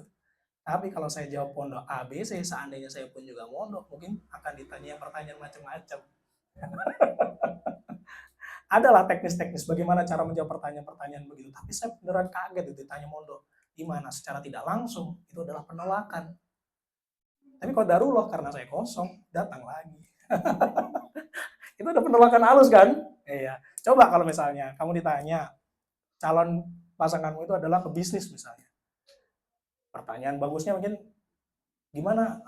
Tapi kalau saya jawab pondok A, B, C, seandainya saya pun juga mondok, mungkin akan ditanya pertanyaan macam-macam. Adalah teknis-teknis bagaimana cara menjawab pertanyaan-pertanyaan begitu. Tapi saya beneran kaget itu ditanya mondok. Di mana secara tidak langsung, itu adalah penolakan. Tapi kok darulah karena saya kosong, datang lagi. Itu ada penolakan halus kan? Iya. Coba kalau misalnya kamu ditanya, calon pasanganmu itu adalah pebisnis misalnya. Pertanyaan bagusnya mungkin gimana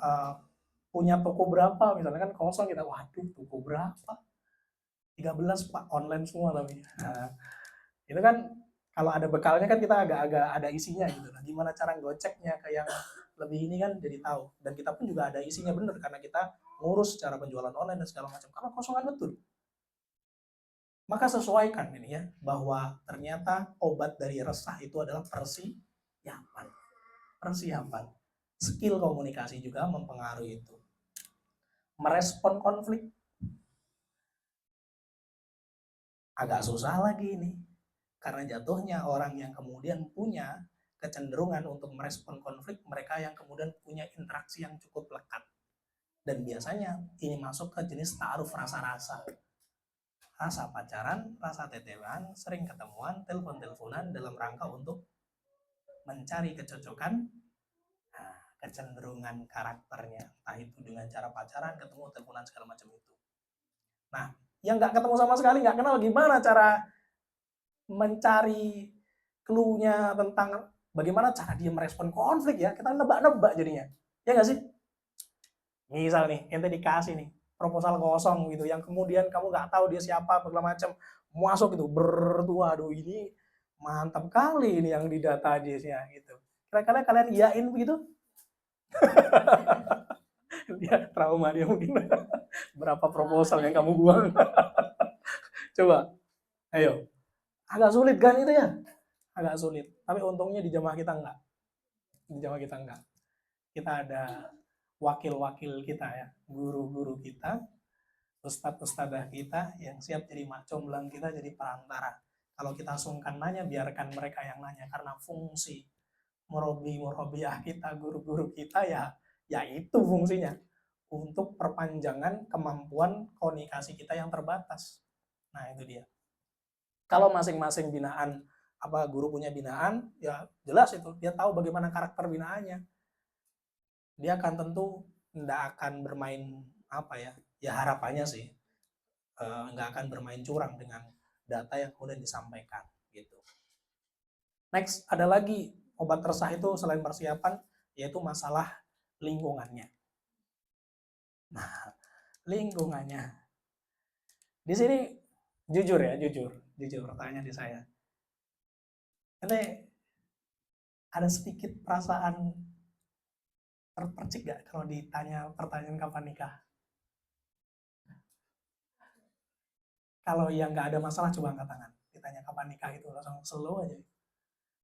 punya toko berapa misalnya kan kosong kita waduh toko berapa 13 Pak online semua tapi nah, itu kan kalau ada bekalnya kan kita agak-agak ada isinya gitu nah gimana cara goceknya ke yang lebih ini kan jadi tahu dan kita pun juga ada isinya bener karena kita ngurus cara penjualan online dan segala macam karena kosongan betul maka sesuaikan ini ya bahwa ternyata obat dari resah itu adalah persiapan skill komunikasi juga mempengaruhi itu. Merespon konflik agak susah lagi ini. Karena jatuhnya orang yang kemudian punya kecenderungan untuk merespon konflik, mereka yang kemudian punya interaksi yang cukup lekat. Dan biasanya ini masuk ke jenis ta'aruf rasa-rasa. Rasa pacaran, rasa tetelan, sering ketemuan, telepon-teleponan dalam rangka untuk mencari kecocokan kecenderungan karakternya entah itu dengan cara pacaran ketemu teleponan segala macam itu nah yang nggak ketemu sama sekali nggak kenal gimana cara mencari clue-nya tentang bagaimana cara dia merespon konflik ya kita nebak-nebak jadinya ya nggak sih misal nih ente dikasih nih proposal kosong gitu yang kemudian kamu nggak tahu dia siapa segala macam masuk gitu bertua aduh ini mantap kali ini yang didata dia gitu kira-kira kalian iyain begitu dia trauma dia mungkin berapa proposal yang kamu buang coba ayo agak sulit kan itu ya agak sulit tapi untungnya di jamaah kita enggak kita ada wakil-wakil kita ya, guru-guru kita, ustadz-ustadzah kita yang siap jadi mak comblang kita, jadi perantara. Kalau kita sungkan nanya, biarkan mereka yang nanya, karena fungsi murabi-murabiah kita, guru-guru kita ya itu fungsinya untuk perpanjangan kemampuan komunikasi kita yang terbatas. Nah, itu dia. Kalau masing-masing binaan, guru punya binaan, ya jelas itu, dia tahu bagaimana karakter binaannya. Dia akan tentu tidak akan bermain ya harapannya sih nggak akan bermain curang dengan data yang kemudian disampaikan gitu. Next, ada lagi obat resah itu selain persiapan, yaitu masalah lingkungannya. Nah, lingkungannya. Di sini jujur pertanyaan di saya. Ini ada sedikit perasaan terpercik gak kalau ditanya pertanyaan kapan nikah? Kalau yang nggak ada masalah coba angkat tangan. Ditanya kapan nikah itu langsung slow aja.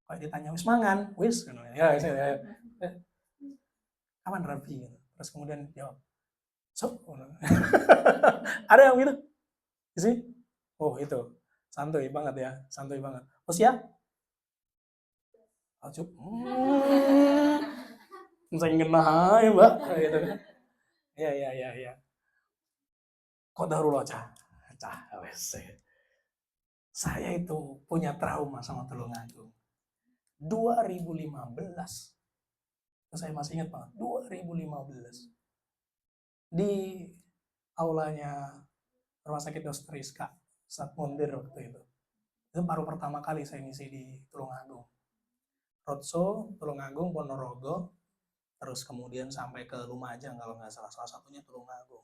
Kalau ditanya wis mangan, wis ya. Kapan rapi? Terus kemudian jawab, so. Ada yang gitu? Di sini? Oh itu, santuy banget ya, santuy banget. Usia? Acup. Saya ingin naik, Mbak. Gitu kan. Ya. Kok darulah, Cah, wes. Saya itu punya trauma sama Tulungagung. 2015. Saya masih ingat banget, 2015. Di aulanya Rumah Sakit Dr. Rizka, Ustadz Mundir waktu itu. Itu baru pertama kali saya ngisi di Tulungagung. Roadshow, Tulungagung, Ponorogo, terus kemudian sampai ke Lumajang kalau nggak salah satunya Tulungagung.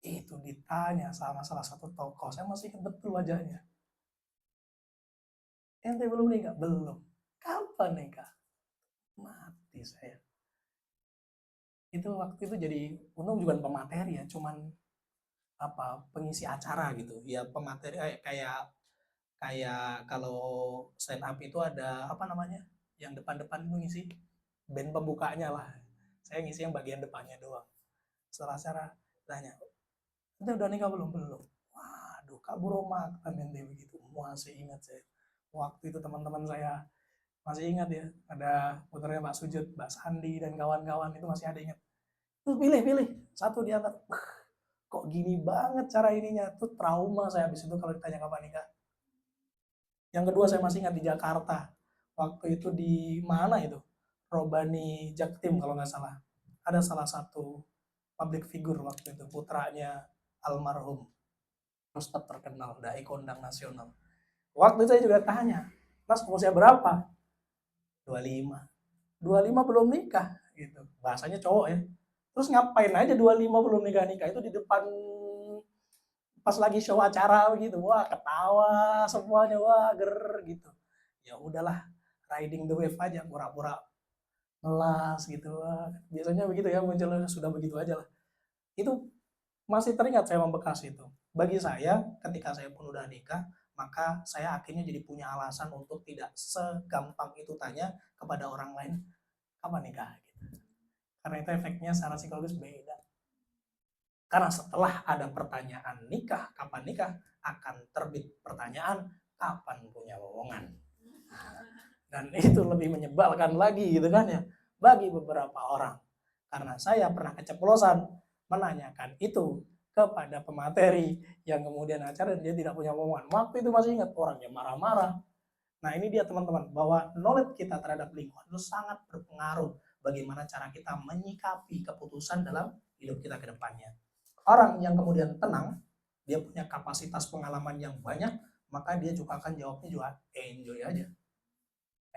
Itu ditanya sama salah satu tokoh, saya masih ingat betul wajahnya. Ente belum nikah? Belum. Kapan nikah? Mati saya. Itu waktu itu jadi, untung bukan pemateri ya, cuman pengisi acara gitu. Ya pemateri kayak kalau stand up itu ada yang depan-depan itu ngisi band pembukanya lah. Saya ngisi yang bagian depannya doang. Setelah acara tanya, "Ente udah nikah belum?" Belum. Waduh, kabur makan ente begitu. Masih ingat saya. Waktu itu teman-teman saya masih ingat ya, ada puternya Pak Sujud, Mbak Sandi dan kawan-kawan itu masih ada ingat. Tuh pilih satu di antara. Kok gini banget cara ininya? Tuh trauma saya habis itu kalau ditanya kapan nikah. Yang kedua saya masih ingat di Jakarta. Waktu itu di mana itu? Robani Jaktim kalau nggak salah. Ada salah satu public figure waktu itu, putranya almarhum Ustadz terkenal, dai kondang nasional. Waktu itu saya juga tanya, "Mas usia berapa?" 25. 25 belum nikah gitu. Bahasanya cowok ya. Terus ngapain aja 25 belum nikah-nikah itu di depan pas lagi show acara begitu. Wah, ketawa semuanya, wah ger gitu. Ya udahlah, riding the wave aja, pura-pura ngelas gitu. Wah, biasanya begitu ya, munculnya sudah begitu aja lah. Itu masih teringat saya membekas itu. Bagi saya, ketika saya pun udah nikah, maka saya akhirnya jadi punya alasan untuk tidak segampang itu tanya kepada orang lain, kapan nikah? Gitu. Karena itu efeknya secara psikologis beda. Karena setelah ada pertanyaan nikah, kapan nikah, akan terbit pertanyaan, kapan punya lowongan? Dan itu lebih menyebalkan lagi gitu kan ya, bagi beberapa orang. Karena saya pernah keceplosan menanyakan itu kepada pemateri yang kemudian acara dia tidak punya lowongan. Waktu itu masih ingat, orangnya marah-marah. Nah ini dia teman-teman, bahwa knowledge kita terhadap lingkungan itu sangat berpengaruh bagaimana cara kita menyikapi keputusan dalam hidup kita ke depannya. Orang yang kemudian tenang, dia punya kapasitas pengalaman yang banyak, maka dia juga akan jawabnya juga enjoy aja.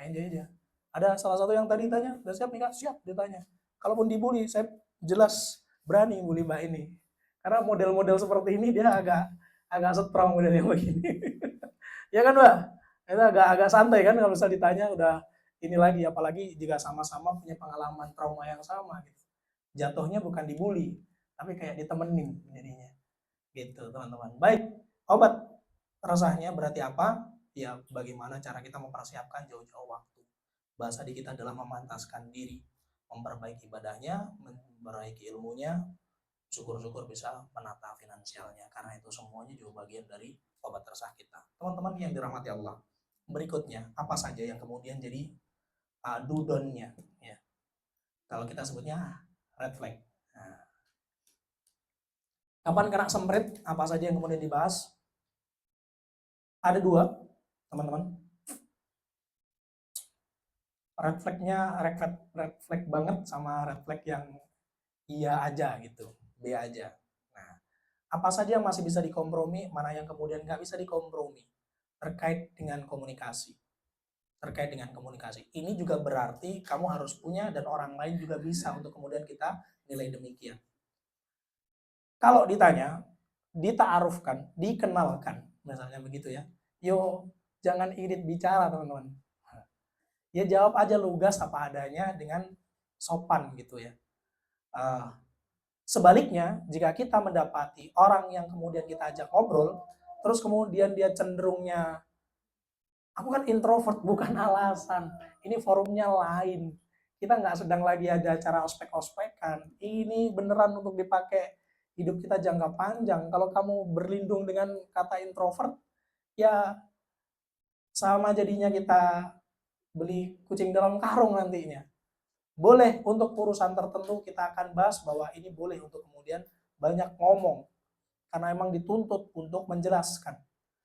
Enjoy aja. Ada salah satu yang tadi tanya, udah siap nikah? Siap ditanya. Kalaupun dibully, saya jelas berani bully mbak ini. Karena model-model seperti ini dia agak strong model yang begini. Ya kan Mbak? Itu agak santai kan kalau bisa ditanya udah ini lagi, apalagi jika sama-sama punya pengalaman trauma yang sama gitu. Jatuhnya bukan dibully, tapi kayak ditemenin jadinya. Gitu teman-teman. Baik, obat resahnya berarti apa? Ya bagaimana cara kita mempersiapkan jauh-jauh waktu. Bahasa di kita adalah memantaskan diri. memperbaiki ibadahnya, memperbaiki ilmunya, syukur-syukur bisa menata finansialnya, karena itu semuanya juga bagian dari obat resah kita. Teman-teman yang dirahmati Allah, berikutnya apa saja yang kemudian jadi dudonnya ya, kalau kita sebutnya red flag. Nah, kapan kena semprit, apa saja yang kemudian dibahas? Ada 2, teman-teman. Red flagnya red flag banget sama red flag yang iya aja gitu, B aja. Nah, apa saja yang masih bisa dikompromi, mana yang kemudian nggak bisa dikompromi terkait dengan komunikasi. Terkait dengan komunikasi. Ini juga berarti kamu harus punya dan orang lain juga bisa untuk kemudian kita nilai demikian. Kalau ditanya, dita'arufkan, dikenalkan, misalnya begitu ya. Yo, jangan irit bicara teman-teman. Ya jawab aja lugas apa adanya dengan sopan gitu ya. Sebaliknya, jika kita mendapati orang yang kemudian kita ajak ngobrol, terus kemudian dia cenderungnya, aku kan introvert, bukan alasan. Ini forumnya lain. Kita nggak sedang lagi ada acara ospek-ospekan. Ini beneran untuk dipakai hidup kita jangka panjang. Kalau kamu berlindung dengan kata introvert, ya sama jadinya kita beli kucing dalam karung nantinya. Boleh untuk urusan tertentu kita akan bahas bahwa ini boleh untuk kemudian banyak ngomong. Karena emang dituntut untuk menjelaskan.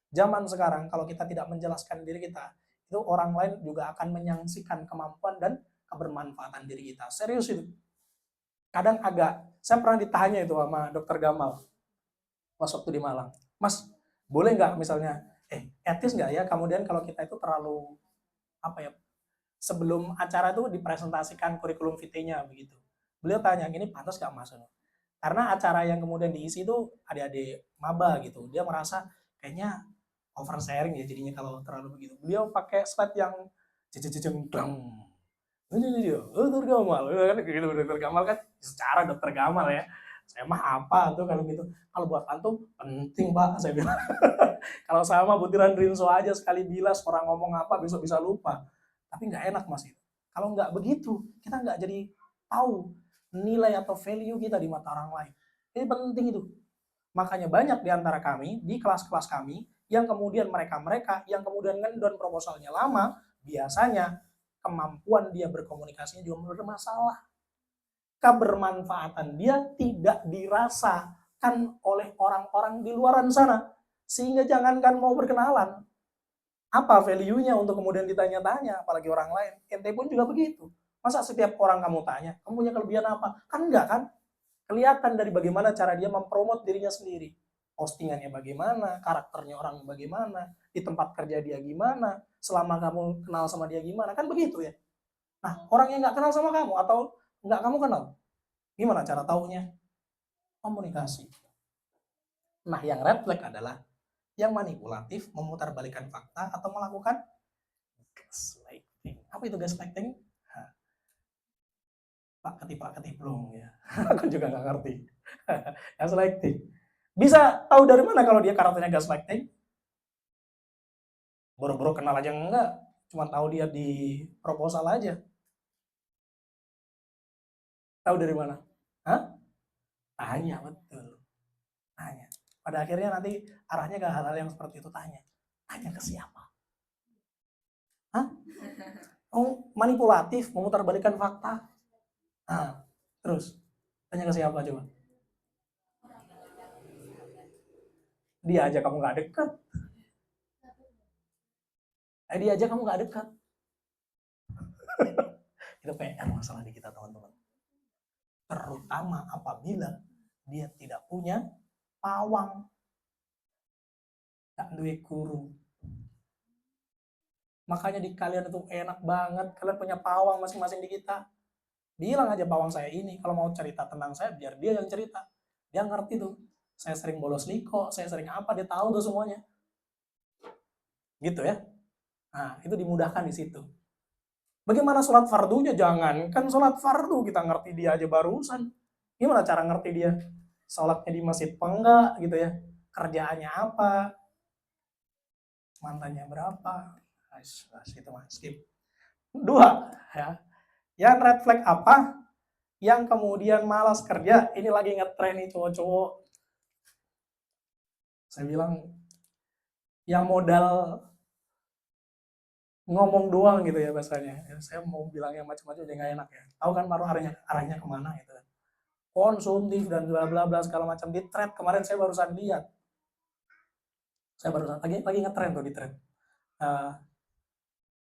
Zaman sekarang kalau kita tidak menjelaskan diri kita, itu orang lain juga akan menyaksikan kemampuan dan kebermanfaatan diri kita. Serius itu. Kadang saya pernah ditanya itu sama dokter Gamal pas waktu di Malang. Mas, boleh nggak misalnya, etis nggak ya kemudian kalau kita itu terlalu, sebelum acara itu dipresentasikan kurikulum vitae-nya begitu. Beliau tanya, ini pantas nggak Mas? Karena acara yang kemudian diisi itu adik-adik maba gitu. Dia merasa kayaknya oversharing ya jadinya kalau terlalu begitu. Beliau pakai slide yang ceceng dong. Ini dia, dokter Gamal, kan gitu, dokter Gamal kan secara dokter Gamal ya. Saya mah apa tuh kalau gitu. Kalau buat antum penting Pak, saya bilang. Kalau sama butiran rinso aja sekali bilas orang ngomong apa besok bisa lupa. Tapi nggak enak Mas itu. Kalau nggak begitu, kita nggak jadi tahu nilai atau value kita di mata orang lain. Ini penting itu. Makanya banyak di antara kami, di kelas-kelas kami, yang kemudian mereka yang kemudian ngendon proposalnya lama, biasanya kemampuan dia berkomunikasinya juga bermasalah. Kebermanfaatan dia tidak dirasakan oleh orang-orang di luaran sana. Sehingga jangankan mau berkenalan, apa value-nya untuk kemudian ditanya-tanya, apalagi orang lain. Ente pun juga begitu. Masa setiap orang kamu tanya, kamu punya kelebihan apa? Kan enggak kan? Kelihatan dari bagaimana cara dia mempromot dirinya sendiri. Postingannya bagaimana, karakternya orang bagaimana, di tempat kerja dia gimana, selama kamu kenal sama dia gimana, kan begitu ya. Nah, orang yang nggak kenal sama kamu atau nggak kamu kenal, gimana cara taunya? Komunikasi. Nah, yang red flag adalah yang manipulatif, memutarbalikkan fakta, atau melakukan gaslighting. Apa itu gaslighting? Pak ketiplung ya. Aku juga nggak ngerti. Gaslighting. Bisa tahu dari mana kalau dia karakternya gaslighting? Boro-boro kenal aja enggak, cuma tahu dia di proposal aja. Tahu dari mana? Hah? Tanya, betul. Tanya. Pada akhirnya nanti arahnya ke hal-hal yang seperti itu, tanya. Tanya ke siapa? Hah? Oh, manipulatif, memutarbalikkan fakta. Nah, terus tanya ke siapa coba? Dia aja kamu nggak dekat. Dia aja kamu nggak dekat. Itu PR masalah di kita teman-teman. Terutama apabila dia tidak punya pawang, tak duwe guru. Makanya di kalian itu enak banget, kalian punya pawang masing-masing di kita. Bilang aja pawang saya ini, kalau mau cerita tentang saya biar dia yang cerita. Dia ngerti tuh. Saya sering bolos liko, saya sering apa, dia tahu tuh semuanya. Gitu ya. Nah, itu dimudahkan di situ. Bagaimana sholat fardunya? Jangan, kan sholat fardu kita ngerti dia aja barusan. Gimana cara ngerti dia? Sholatnya di masjid apa enggak gitu ya. Kerjaannya apa? Mantannya berapa? Itu mah skip. 2 ya. Yang red flag apa? Yang kemudian malas kerja, ini lagi ngetren nih cowok-cowok. Saya bilang yang modal ngomong doang gitu ya bahasanya. Ya, saya mau bilang yang macam-macam jadi nggak enak ya. Tahu kan baru arahnya kemana gitu kan. Konsumtif dan bla bla bla segala macam di thread kemarin saya barusan lihat. Saya barusan lagi ngetren tuh di thread. Uh,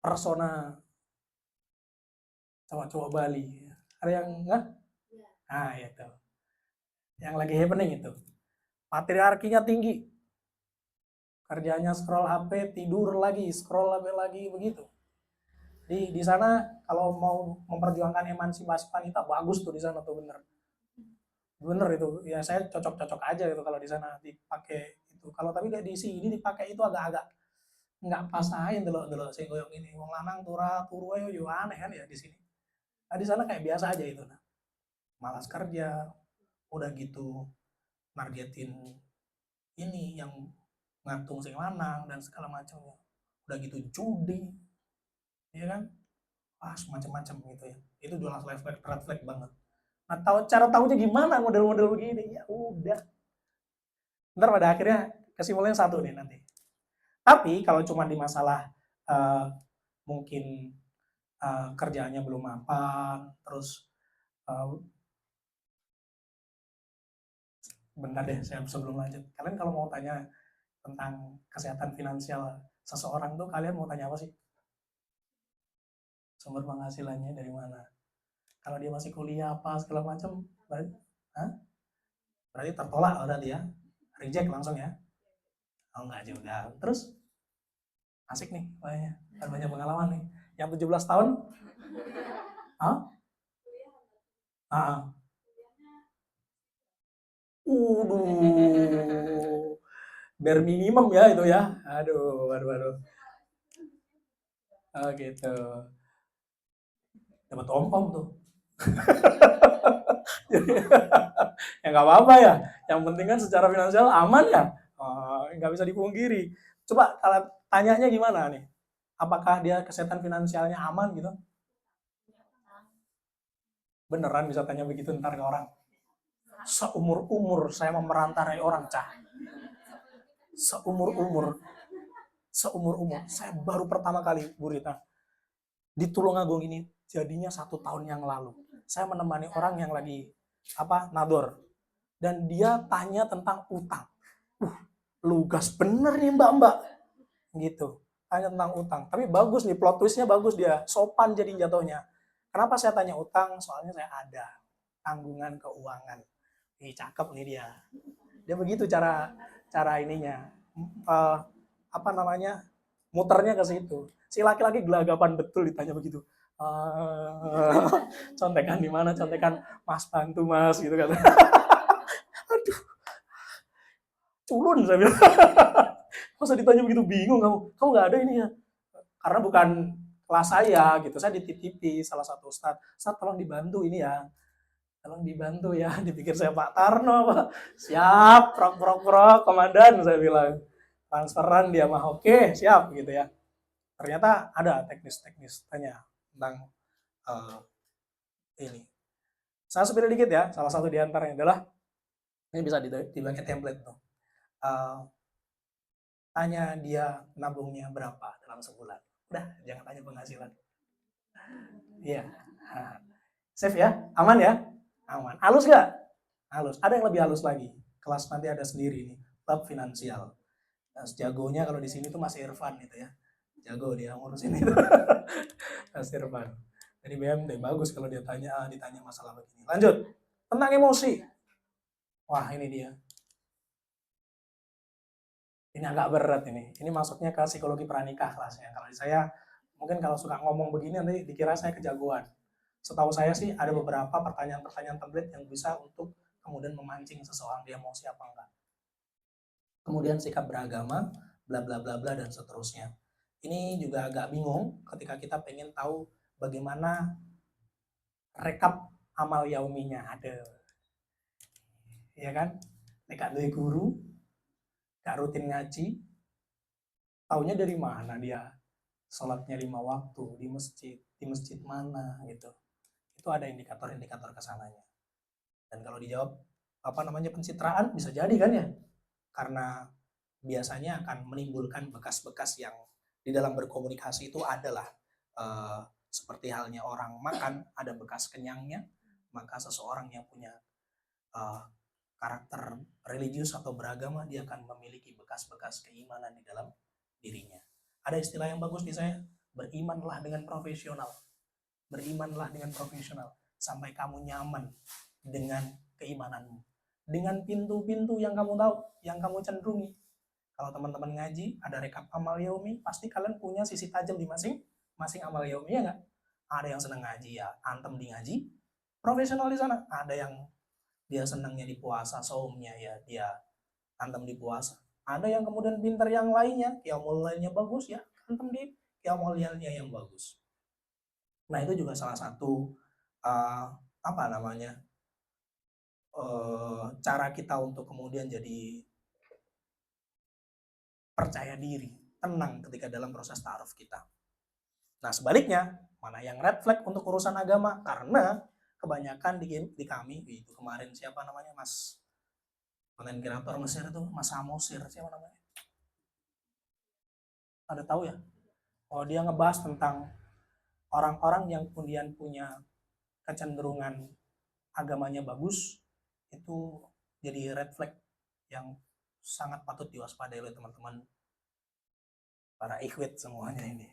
persona cowok-cowok Bali. Ada yang nggak? Ah itu. Yang lagi happening itu. Patriarkinya tinggi. Kerjanya scroll HP, tidur lagi, scroll HP lagi begitu. Di sana kalau mau memperjuangkan emansipasi wanita bagus tuh di sana tuh bener. Bener itu. Ya saya cocok-cocok aja gitu kalau di sana dipakai itu. Kalau tapi di sini dipakai itu agak-agak nggak pas aja dulu saya goyong ini. Wong lanang turu ayo yo aneh kan ya di sini. Nah di sana kayak biasa aja itu. Nah, malas kerja, udah gitu nargetin ini yang ngantung sing lanang dan segala macamnya. Udah gitu judi, ya kan? Ah, macam-macam gitu ya. Itu udah red flag banget. Nah, cara tahunya gimana model-model begini? Ya udah. Ntar pada akhirnya kesimpulannya satu nih nanti. Tapi kalau cuma di masalah uh, mungkin kerjaannya belum mapan, terus uh, bentar deh saya sebelum lanjut. Kalian kalau mau tanya tentang kesehatan finansial seseorang tuh kalian mau tanya apa sih? Sumber penghasilannya dari mana? Kalau dia masih kuliah apa segala macam, berarti, berarti tertolak berarti ya, reject langsung ya? Oh enggak juga. Terus asik nih, kayaknya banyak pengalaman nih. Yang 17 tahun, ah, ah, bare minimum ya itu ya. Aduh, aduh, aduh. Oh gitu. Dapat om tuh. Ya nggak apa-apa ya. Yang penting kan secara finansial aman ya. Nggak bisa dipungkiri. Coba kalau tanyanya gimana nih? Apakah dia kesehatan finansialnya aman gitu? Beneran bisa tanya begitu ntar ke orang? Seumur-umur saya memerantarai orang, Cah. Seumur-umur. Seumur-umur. Saya baru pertama kali, Bu Rita, di Tulungagung ini jadinya 1 tahun yang lalu. Saya menemani orang yang lagi nador. Dan dia tanya tentang utang. Lugas bener nih mbak-mbak. Gitu. Tanya tentang utang. Tapi bagus nih, plot twistnya bagus dia. Sopan jadi jatuhnya. Kenapa saya tanya utang? Soalnya saya ada tanggungan keuangan. Ih, cakep nih dia. Dia begitu cara ininya. Uh, muternya ke situ. Si laki-laki gelagapan betul ditanya begitu. Contekan di mana? Contekan Mas bantu Mas gitu kan. Aduh, culun saya bilang. Masa ditanya begitu bingung kamu? Kamu nggak ada ini ya? Karena bukan kelas saya gitu. Saya dititipi salah satu ustadz. Ustadz tolong dibantu ini ya. Tolong dibantu ya. Dipikir saya Pak Tarno, Pak. Siap, prok, komandan saya bilang. Transferan dia mah oke, siap gitu ya. Ternyata ada teknis-teknis tanya tentang ini. Saya sepeda dikit ya, salah satu diantaranya adalah, ini bisa dipakai template tuh. Tanya dia nabungnya berapa dalam sebulan. Udah, jangan tanya penghasilan. Iya. Safe ya? Aman ya? Aman. Halus nggak? Halus. Ada yang lebih halus lagi. Kelas nanti ada sendiri nih, bab finansial. Nah, jagonya kalau di sini tuh Mas Irfan gitu ya. Jago dia ngurusin itu. Mas Irfan. Jadi BMT bagus kalau dia ditanya masalah begini. Lanjut. Tentang emosi. Wah, ini dia. Ini agak berat ini. Ini masuknya ke psikologi pranikah kelasnya. Kalau saya mungkin kalau suka ngomong begini nanti dikira saya kejagoan. Setahu saya sih ada beberapa pertanyaan-pertanyaan template yang bisa untuk kemudian memancing seseorang dia emosi apa enggak. Kemudian sikap beragama, bla bla bla bla dan seterusnya. Ini juga agak bingung ketika kita pengen tahu bagaimana rekap amal yauminya ada. Ya kan? Nek dari guru, gak rutin ngaji, taunya dari mana dia sholatnya 5 waktu di masjid mana gitu. Itu ada indikator-indikator kesananya. Dan kalau dijawab pencitraan, bisa jadi kan ya, karena biasanya akan menimbulkan bekas-bekas yang di dalam berkomunikasi itu adalah seperti halnya orang makan ada bekas kenyangnya, maka seseorang yang punya karakter religius atau beragama dia akan memiliki bekas-bekas keimanan di dalam dirinya. Ada istilah yang bagus di saya, berimanlah dengan profesional. Berimanlah dengan profesional sampai kamu nyaman dengan keimananmu, dengan pintu-pintu yang kamu tahu, yang kamu cenderungi. Kalau teman-teman ngaji, ada rekap amal yaumi, pasti kalian punya sisi tajam di masing-masing amal yaumi, ya nggak? Ada yang senang ngaji, ya antem di ngaji, profesional di sana. Ada yang dia senangnya di puasa, saumnya ya dia antem di puasa. Ada yang kemudian pintar yang lainnya, qiyamul lailnya bagus, ya antem di qiyamul lailnya yang bagus. Nah itu juga salah satu cara kita untuk kemudian jadi percaya diri, tenang ketika dalam proses ta'aruf kita. Nah sebaliknya, mana yang red flag untuk urusan agama? Karena kebanyakan di kami, itu kemarin siapa namanya, Mas konten kreator Mesir itu, Mas Samosir, siapa namanya? Ada tahu ya? Oh dia ngebahas tentang orang-orang yang kemudian punya kecenderungan agamanya bagus, itu jadi red flag yang sangat patut diwaspadai oleh teman-teman para ikhwat semuanya ini.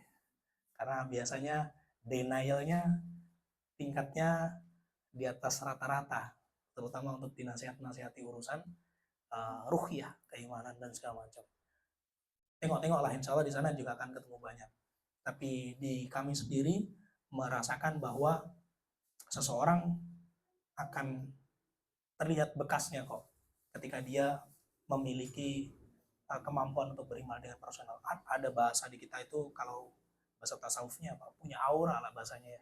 Karena biasanya denialnya tingkatnya di atas rata-rata, terutama untuk dinasihat-nasihati urusan ruhiyah, keimanan dan segala macam. Tengok-tengoklah, insya Allah di sana juga akan ketemu banyak. Tapi di kami sendiri merasakan bahwa seseorang akan terlihat bekasnya kok ketika dia memiliki kemampuan untuk beriman dengan personal. Ada bahasa di kita itu, kalau bahasa tasawufnya punya aura lah bahasanya ya.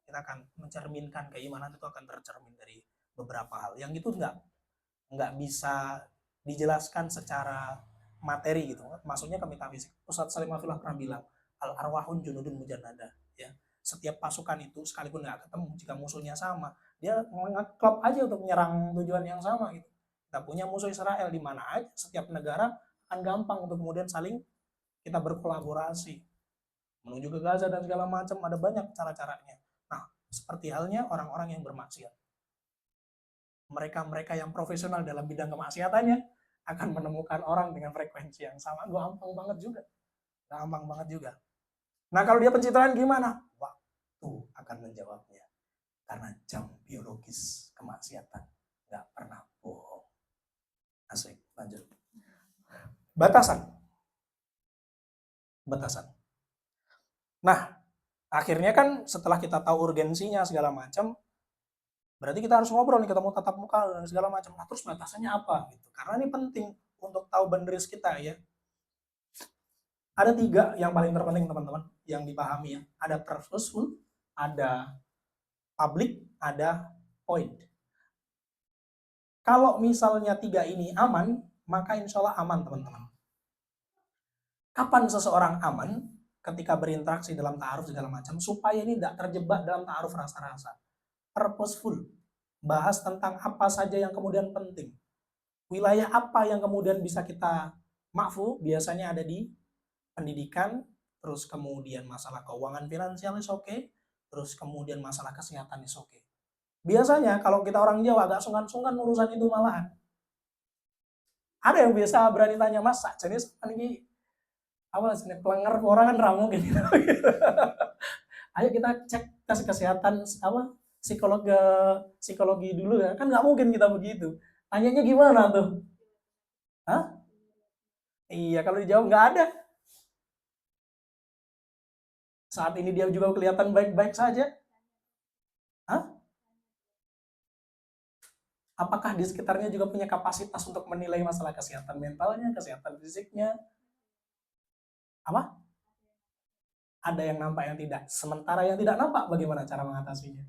Kita akan mencerminkan keimanan, itu akan tercermin dari beberapa hal yang itu nggak bisa dijelaskan secara materi gitu. Maksudnya ke metafisik. Ustadz Salim Afillah pernah bilang, al arwahun junudun mujannada, ya. Setiap pasukan itu sekalipun nggak ketemu, jika musuhnya sama, dia ngeklop aja untuk menyerang tujuan yang sama gitu. Kita punya musuh Israel di mana aja, setiap negara akan gampang untuk kemudian saling kita berkolaborasi menuju ke Gaza dan segala macam, ada banyak cara-caranya. Nah, seperti halnya orang-orang yang bermaksiat. Mereka-mereka yang profesional dalam bidang kemaksiatannya akan menemukan orang dengan frekuensi yang sama. Gampang banget juga. Nah, kalau dia pencitraan gimana? Waktu akan menjawabnya. Karena jam biologis kemaksiatan nggak pernah bohong. Asik, lanjut. Batasan. Nah, akhirnya kan setelah kita tahu urgensinya segala macam, berarti kita harus ngobrol nih, ketemu tatap muka dan segala macam. Nah, terus batasannya apa gitu? Karena ini penting untuk tahu boundaries kita ya. Ada 3 yang paling terpenting teman-teman yang dipahami ya. Ada purposeful, ada public, ada point. Kalau misalnya 3 ini aman, maka insya Allah aman teman-teman. Kapan seseorang aman? Ketika berinteraksi dalam ta'aruf segala macam, supaya ini tidak terjebak dalam ta'aruf rasa-rasa. Purposeful, bahas tentang apa saja yang kemudian penting. Wilayah apa yang kemudian bisa kita maafu, biasanya ada di pendidikan, terus kemudian masalah keuangan finansial is okay, terus kemudian masalah kesehatan is okay. Biasanya kalau kita orang Jawa agak sungkan-sungkan urusan itu malahan. Ada yang biasa berani tanya, Mas, jenis ini apa sih pelenger orang kan ramu gitu. Ayo kita cek tes kesehatan psikologi dulu ya. Kan nggak mungkin kita begitu. Tanyanya gimana tuh? Hah? Iya, kalau dijawab nggak ada. Saat ini dia juga kelihatan baik-baik saja. Hah? Apakah di sekitarnya juga punya kapasitas untuk menilai masalah kesehatan mentalnya, kesehatan fisiknya? Apa? Ada yang nampak, yang tidak. Sementara yang tidak nampak, bagaimana cara mengatasinya?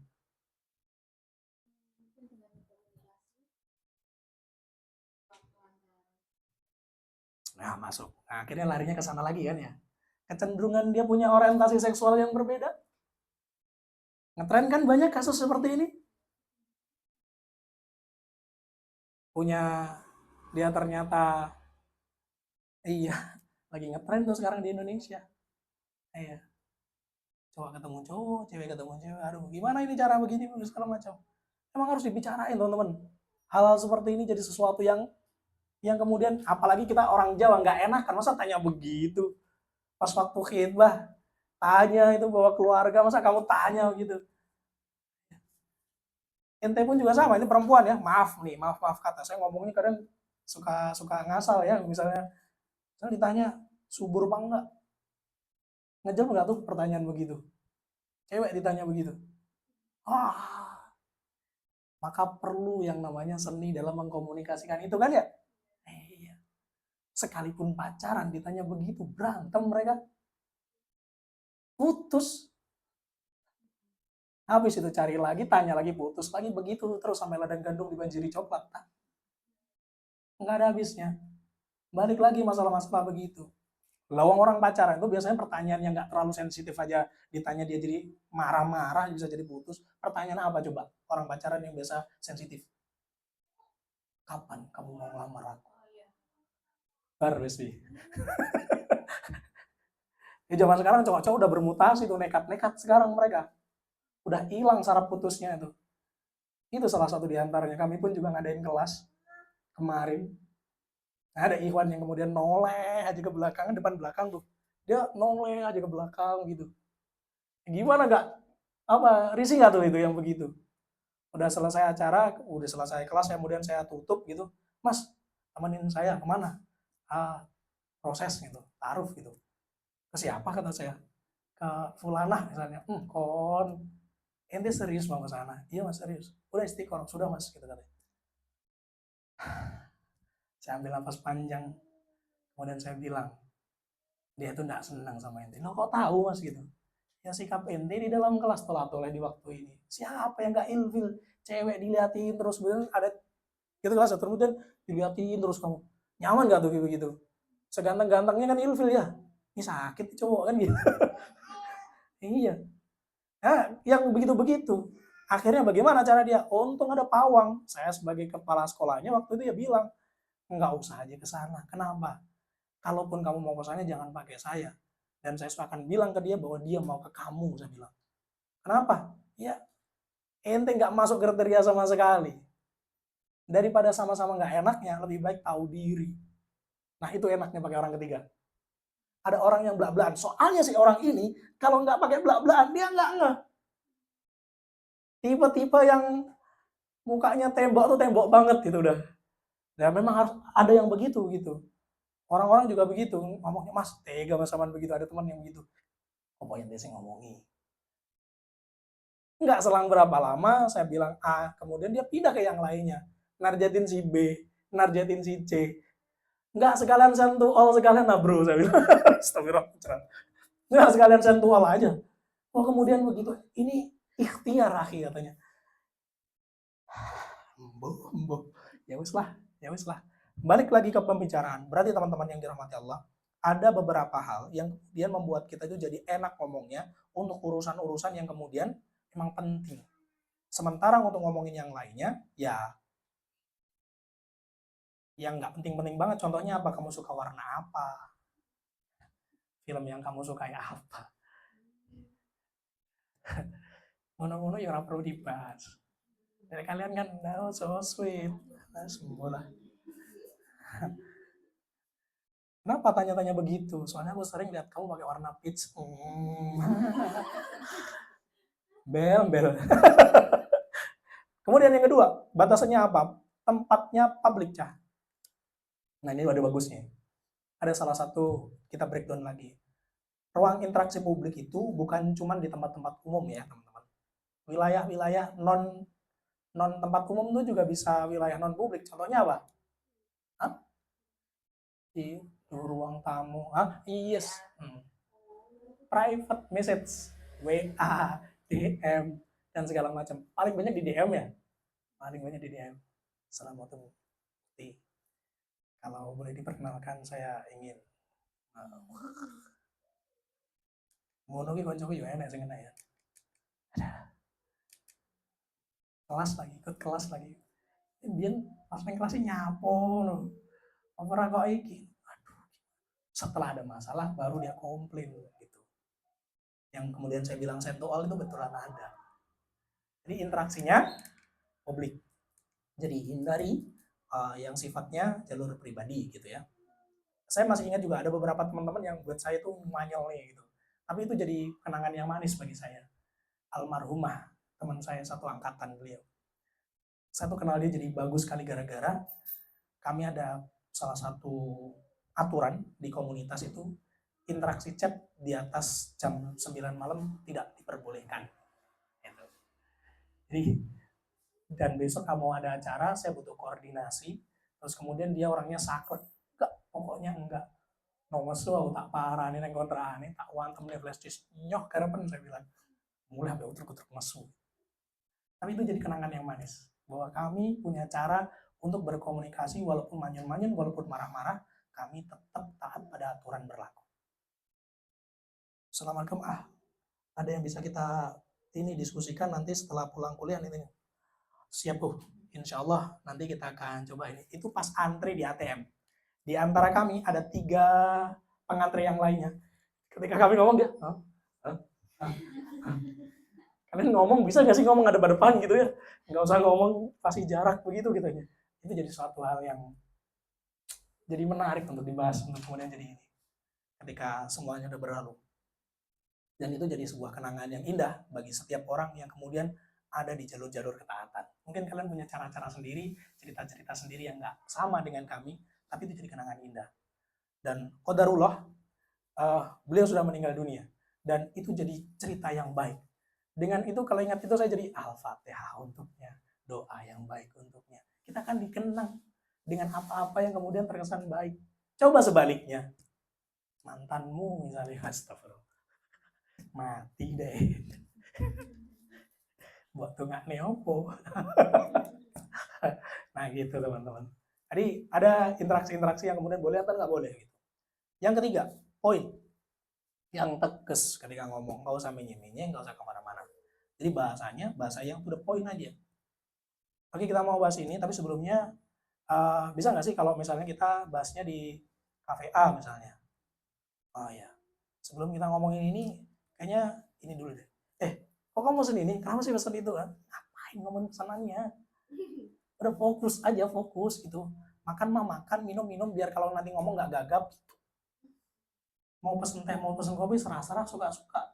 Nah, masuk. Nah, akhirnya larinya ke sana lagi kan ya. Kecenderungan dia punya orientasi seksual yang berbeda. Ngetren kan banyak kasus seperti ini. Punya dia ternyata iya lagi ngetren tuh sekarang di Indonesia. Iya, cowok ketemu cowok, cewek ketemu cewek. Aduh, gimana ini cara begini segala macam. Emang harus dibicarain teman-teman. Hal-hal seperti ini jadi sesuatu yang kemudian apalagi kita orang Jawa nggak enak kan masa tanya begitu. Pas waktu khidbah tanya itu bawa keluarga masa kamu tanya begitu. Ente pun juga sama, ini perempuan ya, maaf nih, maaf kata saya ngomongnya kadang suka ngasal ya, misalnya ditanya subur apa enggak, ngejawab enggak tuh pertanyaan begitu, cewek ditanya begitu, maka perlu yang namanya seni dalam mengkomunikasikan itu kan ya, iya. Sekalipun pacaran ditanya begitu berantem mereka, putus, habis itu cari lagi, tanya lagi, putus lagi, begitu terus sampai ladang gandum dibanjiri coklat, nggak ada habisnya. Balik lagi masalah-masalah begitu. Lawang orang pacaran itu biasanya pertanyaan yang nggak terlalu sensitif aja ditanya dia jadi marah-marah bisa jadi putus. Pertanyaan apa coba orang pacaran yang biasa sensitif? Kapan kamu mau ngelamar aku? Baru sih. Di zaman sekarang cowok-cowok udah bermutasi tuh nekat-nekat sekarang mereka. Udah hilang syarat putusnya itu. Itu salah satu diantaranya. Kami pun juga ngadain kelas kemarin. Nah, ada Ikhwan yang kemudian noleh aja ke belakang, depan belakang tuh. Dia noleh aja ke belakang gitu. Gimana nggak? Apa risih nggak tuh itu yang begitu? Udah selesai acara, udah selesai kelas, kemudian saya tutup gitu. Mas, temenin saya kemana? Proses gitu, taruh gitu. Ke siapa kata saya? Ke Fulanah misalnya. Kon, ente serius mau ke sana? Iya mas serius. Udah istiqoroh, sudah mas gitu katanya. Saya ambil nafas panjang, kemudian saya bilang, dia tuh nggak senang sama ente. Lo kok tahu mas gitu? Ya sikap ente di dalam kelas tolak-tolak di waktu ini. Siapa yang nggak ilfil? Cewek diliatin terus, kemudian ada gitu kelas, kemudian diliatin terus kamu. Nyaman gak tuh kayak begitu? Seganteng-gantengnya kan ilfil ya. Ini sakit cowok kan gitu. Iya. Nah, yang begitu-begitu. Akhirnya bagaimana cara dia? Untung ada pawang. Saya sebagai kepala sekolahnya waktu itu ya bilang, nggak usah aja ke sana. Kenapa? Kalaupun kamu mau ke sana jangan pakai saya. Dan saya akan bilang ke dia bahwa dia mau ke kamu, saya bilang. Kenapa? Ya, ente nggak masuk kriteria sama sekali. Daripada sama-sama nggak enaknya, lebih baik tahu diri. Nah, itu enaknya pakai orang ketiga. Ada orang yang belak-belakan. Soalnya si orang ini, kalau nggak pakai belak-belakan, dia nggak ngeh. Tipe-tipe yang mukanya tembok tuh tembok banget gitu udah. Dan memang harus ada yang begitu gitu. Orang-orang juga begitu, ngomongnya mas tega mas sama begitu, ada teman yang begitu. Apa yang dia sih ngomongi? Nggak selang berapa lama saya bilang A, kemudian dia pindah ke yang lainnya. Narjatin si B, narjatin si C. Nggak sekalian sentuh all sekalian nah bro, saya bilang. Astagfirullah. Nggak sekalian sentuh all aja. Oh kemudian begitu, ini ikhtiar akhi katanya. Embo. Ya wis lah. Balik lagi ke pembicaraan. Berarti teman-teman yang dirahmati Allah, ada beberapa hal yang kemudian membuat kita itu jadi enak ngomongnya untuk urusan-urusan yang kemudian emang penting. Sementara untuk ngomongin yang lainnya, ya yang nggak penting-penting banget. Contohnya apa? Kamu suka warna apa? Film yang kamu sukai apa? Ngono-ngono ya perlu dibahas. Dari kalian kan, no, so sweet. Nah, semua lah. Kenapa tanya-tanya begitu? Soalnya aku sering lihat kamu pakai warna peach. Bel. Kemudian yang kedua, batasannya apa? Tempatnya public cah. Nah ini ada bagusnya. Ada salah satu, kita breakdown lagi. Ruang interaksi publik itu bukan cuma di tempat-tempat umum ya teman-teman. Wilayah-wilayah non tempat umum itu juga bisa wilayah non publik. Contohnya apa? Hah? Di ruang tamu. Yes. Private message, WA, DM, dan segala macam. Paling banyak di DM ya. Paling banyak di DM. Assalamualaikum. Kalau boleh diperkenalkan saya ingin ngono ki kancaku yo enek sing enak ya. ikut kelas lagi. Dia pas neng kelasnya nyapo loh. Apa kok iki? Aduh. Setelah ada masalah baru dia komplain gitu. Yang kemudian saya bilang sentual itu betulan ada. Jadi interaksinya publik. Jadi hindari yang sifatnya jalur pribadi gitu ya. Saya masih ingat juga ada beberapa teman-teman yang buat saya tuh manyel nih gitu. Tapi itu jadi kenangan yang manis bagi saya. Almarhumah teman saya satu angkatan beliau. Saya tuh kenal dia jadi bagus sekali gara-gara kami ada salah satu aturan di komunitas itu interaksi chat di atas jam 9 malam tidak diperbolehkan. Gitu. Jadi dan besok kamu ada acara, saya butuh koordinasi. Terus kemudian dia orangnya saklek. Enggak, pokoknya enggak. Nomor aku tak parah nih neng kontra nih tak wantem nih flash disk nyoh karepen saya bilang mulai sampai utruk-utruk mesu. Tapi itu jadi kenangan yang manis bahwa kami punya cara untuk berkomunikasi walaupun manyun-manyun walaupun marah-marah kami tetap taat pada aturan berlaku. Assalamualaikum ada yang bisa kita ini diskusikan nanti setelah pulang kuliah nih. Siap insya Allah nanti kita akan coba ini. Itu pas antri di ATM. Di antara kami ada 3 pengantri yang lainnya. Ketika kami ngomong dia, kalian ngomong bisa nggak sih ngomong ada depan gitu ya? Nggak usah ngomong kasih jarak begitu gitu ya. Itu jadi suatu hal yang jadi menarik untuk dibahas untuk kemudian jadi ini. Ketika semuanya udah berlalu. Dan itu jadi sebuah kenangan yang indah bagi setiap orang yang kemudian ada di jalur-jalur ketaatan. Mungkin kalian punya cara-cara sendiri, cerita-cerita sendiri yang nggak sama dengan kami, tapi itu jadi kenangan indah. Dan qadarullah, beliau sudah meninggal dunia. Dan itu jadi cerita yang baik. Dengan itu kalau ingat itu saya jadi Al-Fatihah untuknya, doa yang baik untuknya. Kita akan dikenang dengan apa-apa yang kemudian terkesan baik. Coba sebaliknya, mantanmu misalnya, astagfirullah, mati deh. Buat tengah neopo. Nah gitu teman-teman. Jadi ada interaksi-interaksi yang kemudian boleh atau nggak boleh gitu. Yang ketiga, poin yang tegas ketika ngomong, nggak usah menye-menye, nggak usah kemana-mana. Jadi bahasanya bahasa yang to the point aja. Oke kita mau bahas ini, tapi sebelumnya bisa nggak sih kalau misalnya kita bahasnya di cafe A misalnya. Oh ya, sebelum kita ngomongin ini, kayaknya ini dulu deh. Kok kamu pesen ini? Kenapa sih pesen itu kan? Ngapain ngomongin pesanannya? Udah fokus aja, fokus gitu. Makan mah makan, minum biar kalau nanti ngomong nggak gagap. Mau pesen teh, mau pesen kopi, serah-serah, suka-suka.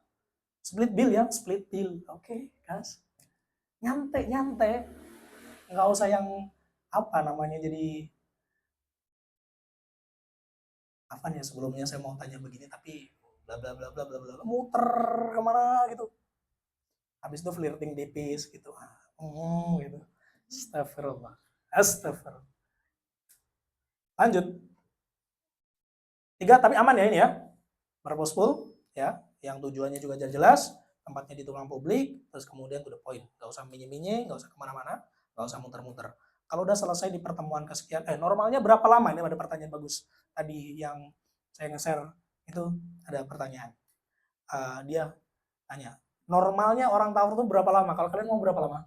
Split bill ya, split bill. Oke, guys. Nyantai. Nggak usah yang apa namanya jadi apa nih sebelumnya saya mau tanya begini tapi bla bla bla bla bla bla muter kemana gitu. Habis itu flirting tipis gitu. Gitu. Astagfirullah. Lanjut. 3 tapi aman ya ini ya. Purposeful ya, yang tujuannya juga jelas, tempatnya di ruang publik, terus kemudian to the point. Nggak usah minye-minye, nggak usah kemana-mana, nggak usah muter-muter. Kalau udah selesai di pertemuan kesekian, normalnya berapa lama? Ini ada pertanyaan bagus. Tadi yang saya nge-share itu ada pertanyaan. Dia tanya, normalnya orang tawar itu berapa lama? Kalau kalian mau berapa lama?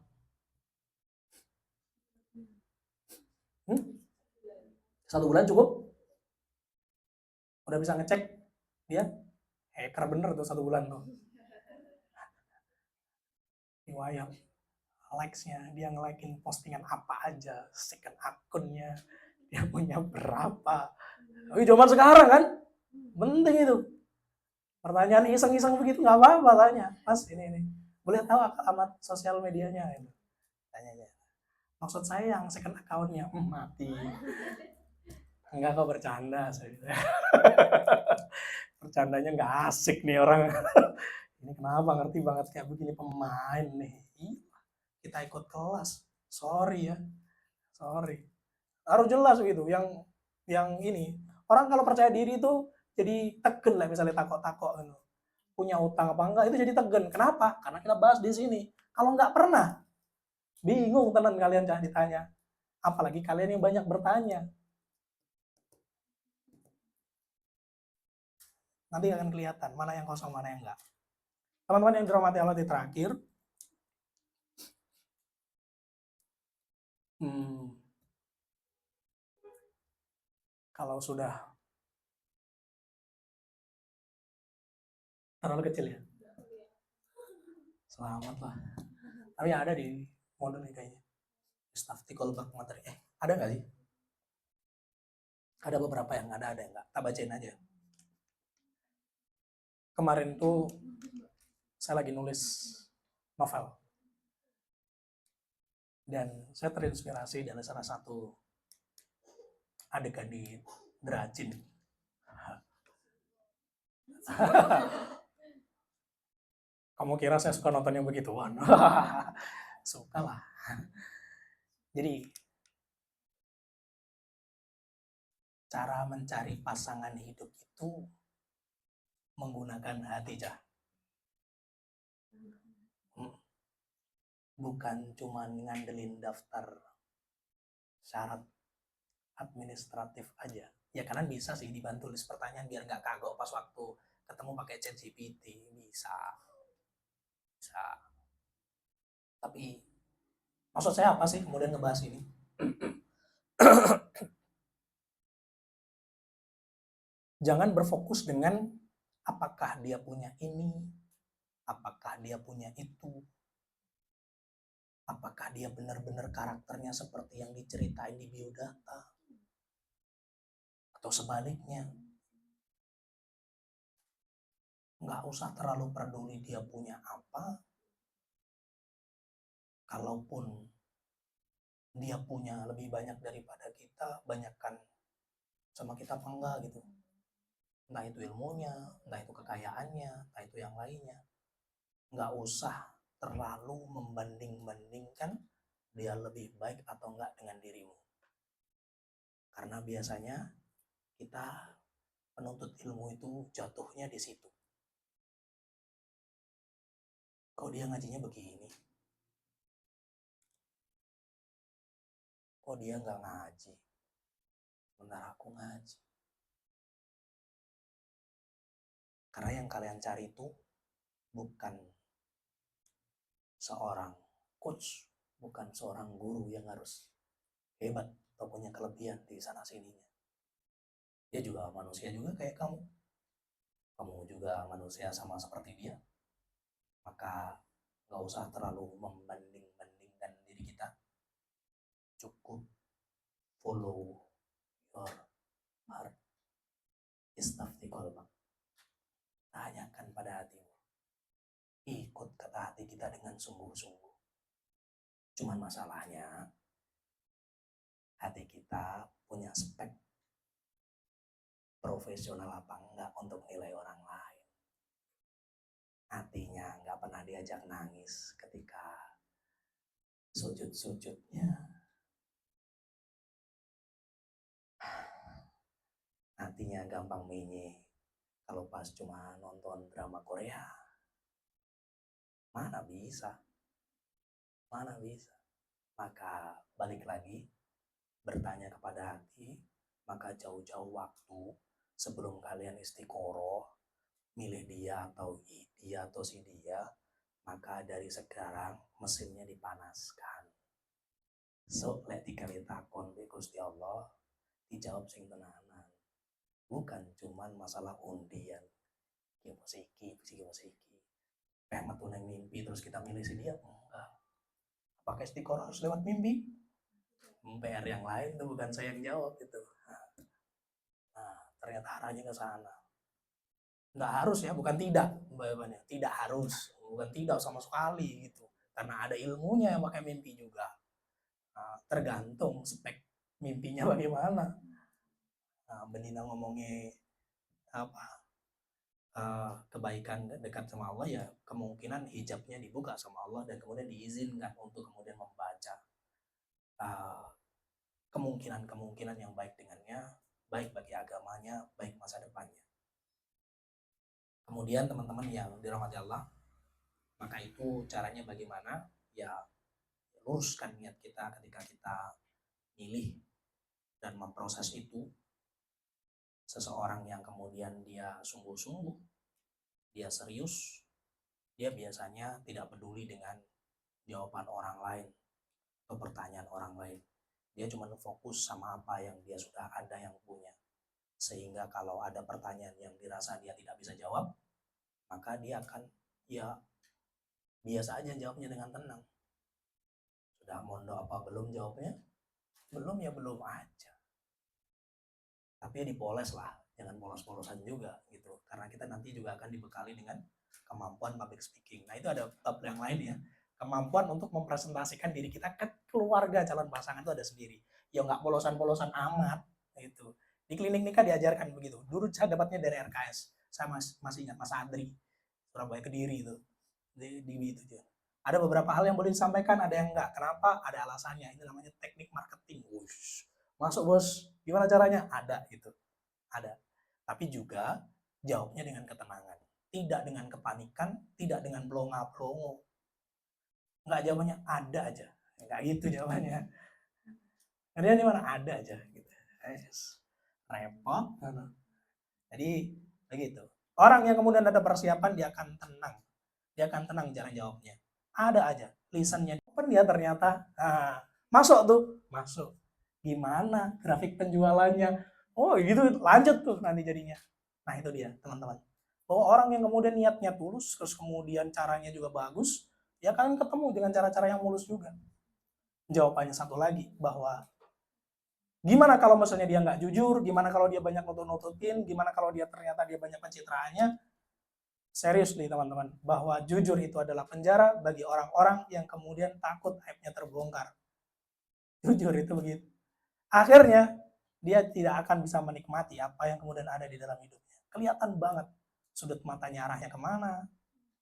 1 bulan cukup? Udah bisa ngecek dia? Hacker bener tuh 1 bulan tuh. Riwayat likes-nya, dia nge-like-in postingan apa aja, second akunnya, dia punya berapa. Tapi zaman sekarang kan, penting itu. Pertanyaan iseng-iseng begitu nggak apa-apa tanya. Mas ini. Boleh tahu alamat sosial medianya? Gitu. Tanyanya. Maksud saya yang second account-nya, mati. Enggak kok bercanda. Bercandanya nggak asik nih orang. Ini kenapa ngerti banget kayak begini pemain nih. Kita ikut kelas. Sorry. Harus jelas gitu. Yang ini. Orang kalau percaya diri itu jadi tegen lah misalnya takok-takok gitu. Punya utang apa enggak itu jadi tegen. Kenapa? Karena kita bahas di sini. Kalau nggak pernah, bingung tenan kalian jangan ditanya. Apalagi kalian yang banyak bertanya. Nanti akan kelihatan mana yang kosong, mana yang enggak. Teman-teman yang dirahmati Allah di terakhir, Kalau sudah terlalu kecil ya, selamat lah. Tapi ada di model nih kayaknya. Istaftikul bak materi. Ada nggak sih? Ada beberapa yang ada yang nggak. Kita bacain aja. Kemarin tuh saya lagi nulis novel. Dan saya terinspirasi dari salah satu adegan di Dracin. Kamu kira saya suka nonton yang begituan? Suka lah. Jadi, cara mencari pasangan hidup itu menggunakan hati, Cah. Bukan cuma ngandelin daftar syarat administratif aja. Ya karena bisa sih dibantu tulis pertanyaan biar nggak kagok pas waktu ketemu pakai ChatGPT. Bisa. Tapi maksud saya apa sih kemudian ngebahas ini? Jangan berfokus dengan apakah dia punya ini, apakah dia punya itu, apakah dia benar-benar karakternya seperti yang diceritain di biodata, atau sebaliknya. Nggak usah terlalu peduli dia punya apa, kalaupun dia punya lebih banyak daripada kita, banyakkan sama kita apa enggak gitu. Entah itu ilmunya, entah itu kekayaannya, entah itu yang lainnya. Nggak usah terlalu membanding-bandingkan dia lebih baik atau enggak dengan dirimu. Karena biasanya kita penuntut ilmu itu jatuhnya di situ. Kok dia ngajinya begini? Kok dia nggak ngaji? Bentar aku ngaji. Karena yang kalian cari itu bukan seorang coach, bukan seorang guru yang harus hebat atau punya kelebihan di sana sininya. Dia juga manusia juga kayak kamu. Kamu juga manusia sama seperti dia. Maka gak usah terlalu membanding-bandingkan diri kita. Cukup follow your heart. Istafti qalbak. Tanyakan pada hatimu. Ikut kata hati kita dengan sungguh-sungguh. Cuman masalahnya hati kita punya spek profesional apa enggak untuk nilai orang lain. Hatinya enggak pernah diajak nangis ketika sujud-sujudnya. Hatinya gampang menye kalau pas cuma nonton drama Korea. Mana bisa? Maka balik lagi, bertanya kepada hati, maka jauh-jauh waktu sebelum kalian istiqoroh, milih dia atau si dia, maka dari sekarang mesinnya dipanaskan. So, lek dikali takon be Gusti Allah, dijawab sing tenanan. Bukan cuman masalah undian. Musiki. Pengen metu neng mimpi terus kita milih si dia, enggak. Apakah istiqoroh harus lewat mimpi? PR yang lain tuh bukan saya yang jawab itu. Nah, ternyata arahnya ke sana. Nggak harus ya, bukan tidak, jawabannya. Tidak harus, bukan tidak sama sekali gitu. Karena ada ilmunya yang pakai mimpi juga. Nah, tergantung spek mimpinya bagaimana. Nah, Benina ngomongnya apa? Kebaikan dekat sama Allah ya kemungkinan hijabnya dibuka sama Allah dan kemudian diizinkan untuk kemudian membaca kemungkinan yang baik dengannya, baik bagi agamanya, baik masa depannya. Kemudian teman-teman yang dirahmati Allah, maka itu caranya bagaimana? Ya luruskan niat kita ketika kita milih dan memproses itu. Seseorang yang kemudian dia sungguh-sungguh, dia serius, dia biasanya tidak peduli dengan jawaban orang lain atau pertanyaan orang lain. Dia cuma fokus sama apa yang dia sudah ada yang punya. Sehingga kalau ada pertanyaan yang dirasa dia tidak bisa jawab, maka dia akan ya biasa aja jawabnya dengan tenang. Sudah mondok apa belum jawabnya? Belum ya belum aja. Tapi ya dipoles lah, jangan polos-polosan juga gitu. Karena kita nanti juga akan dibekali dengan kemampuan public speaking. Nah itu ada tab yang lain ya. Kemampuan untuk mempresentasikan diri kita ke keluarga calon pasangan itu ada sendiri. Ya nggak polosan-polosan amat gitu. Di klinik nikah diajarkan begitu. Dulu saya dapatnya dari RKS. Saya masih ingat Mas Adri, Surabaya Kediri itu. Di itu aja. Ada beberapa hal yang boleh disampaikan, ada yang enggak. Kenapa? Ada alasannya. Ini namanya teknik marketing. Wush. Masuk bos, gimana caranya? Ada gitu, ada. Tapi juga jawabnya dengan ketenangan, tidak dengan kepanikan, tidak dengan blonga-blongo. Enggak, jawabannya ada aja. Enggak gitu jawabannya. Kemudian di mana ada aja gitu. Repot. Jadi begitu. Orang yang kemudian ada persiapan dia akan tenang. Dia akan tenang cara jawabnya. Ada aja. Listennya open dia ternyata. Nah, masuk tuh. Masuk. Gimana grafik penjualannya? Oh gitu, lanjut tuh nanti jadinya. Nah itu dia teman-teman. Bahwa orang yang kemudian niatnya tulus, terus kemudian caranya juga bagus, ya kalian ketemu dengan cara-cara yang mulus juga. Jawabannya satu lagi, bahwa gimana kalau misalnya dia nggak jujur, gimana kalau dia banyak nutut-nututin, gimana kalau dia ternyata dia banyak pencitraannya. Serius nih teman-teman, bahwa jujur itu adalah penjara bagi orang-orang yang kemudian takut aibnya terbongkar. Jujur itu begitu. Akhirnya dia tidak akan bisa menikmati apa yang kemudian ada di dalam hidupnya. Kelihatan banget sudut matanya arahnya kemana.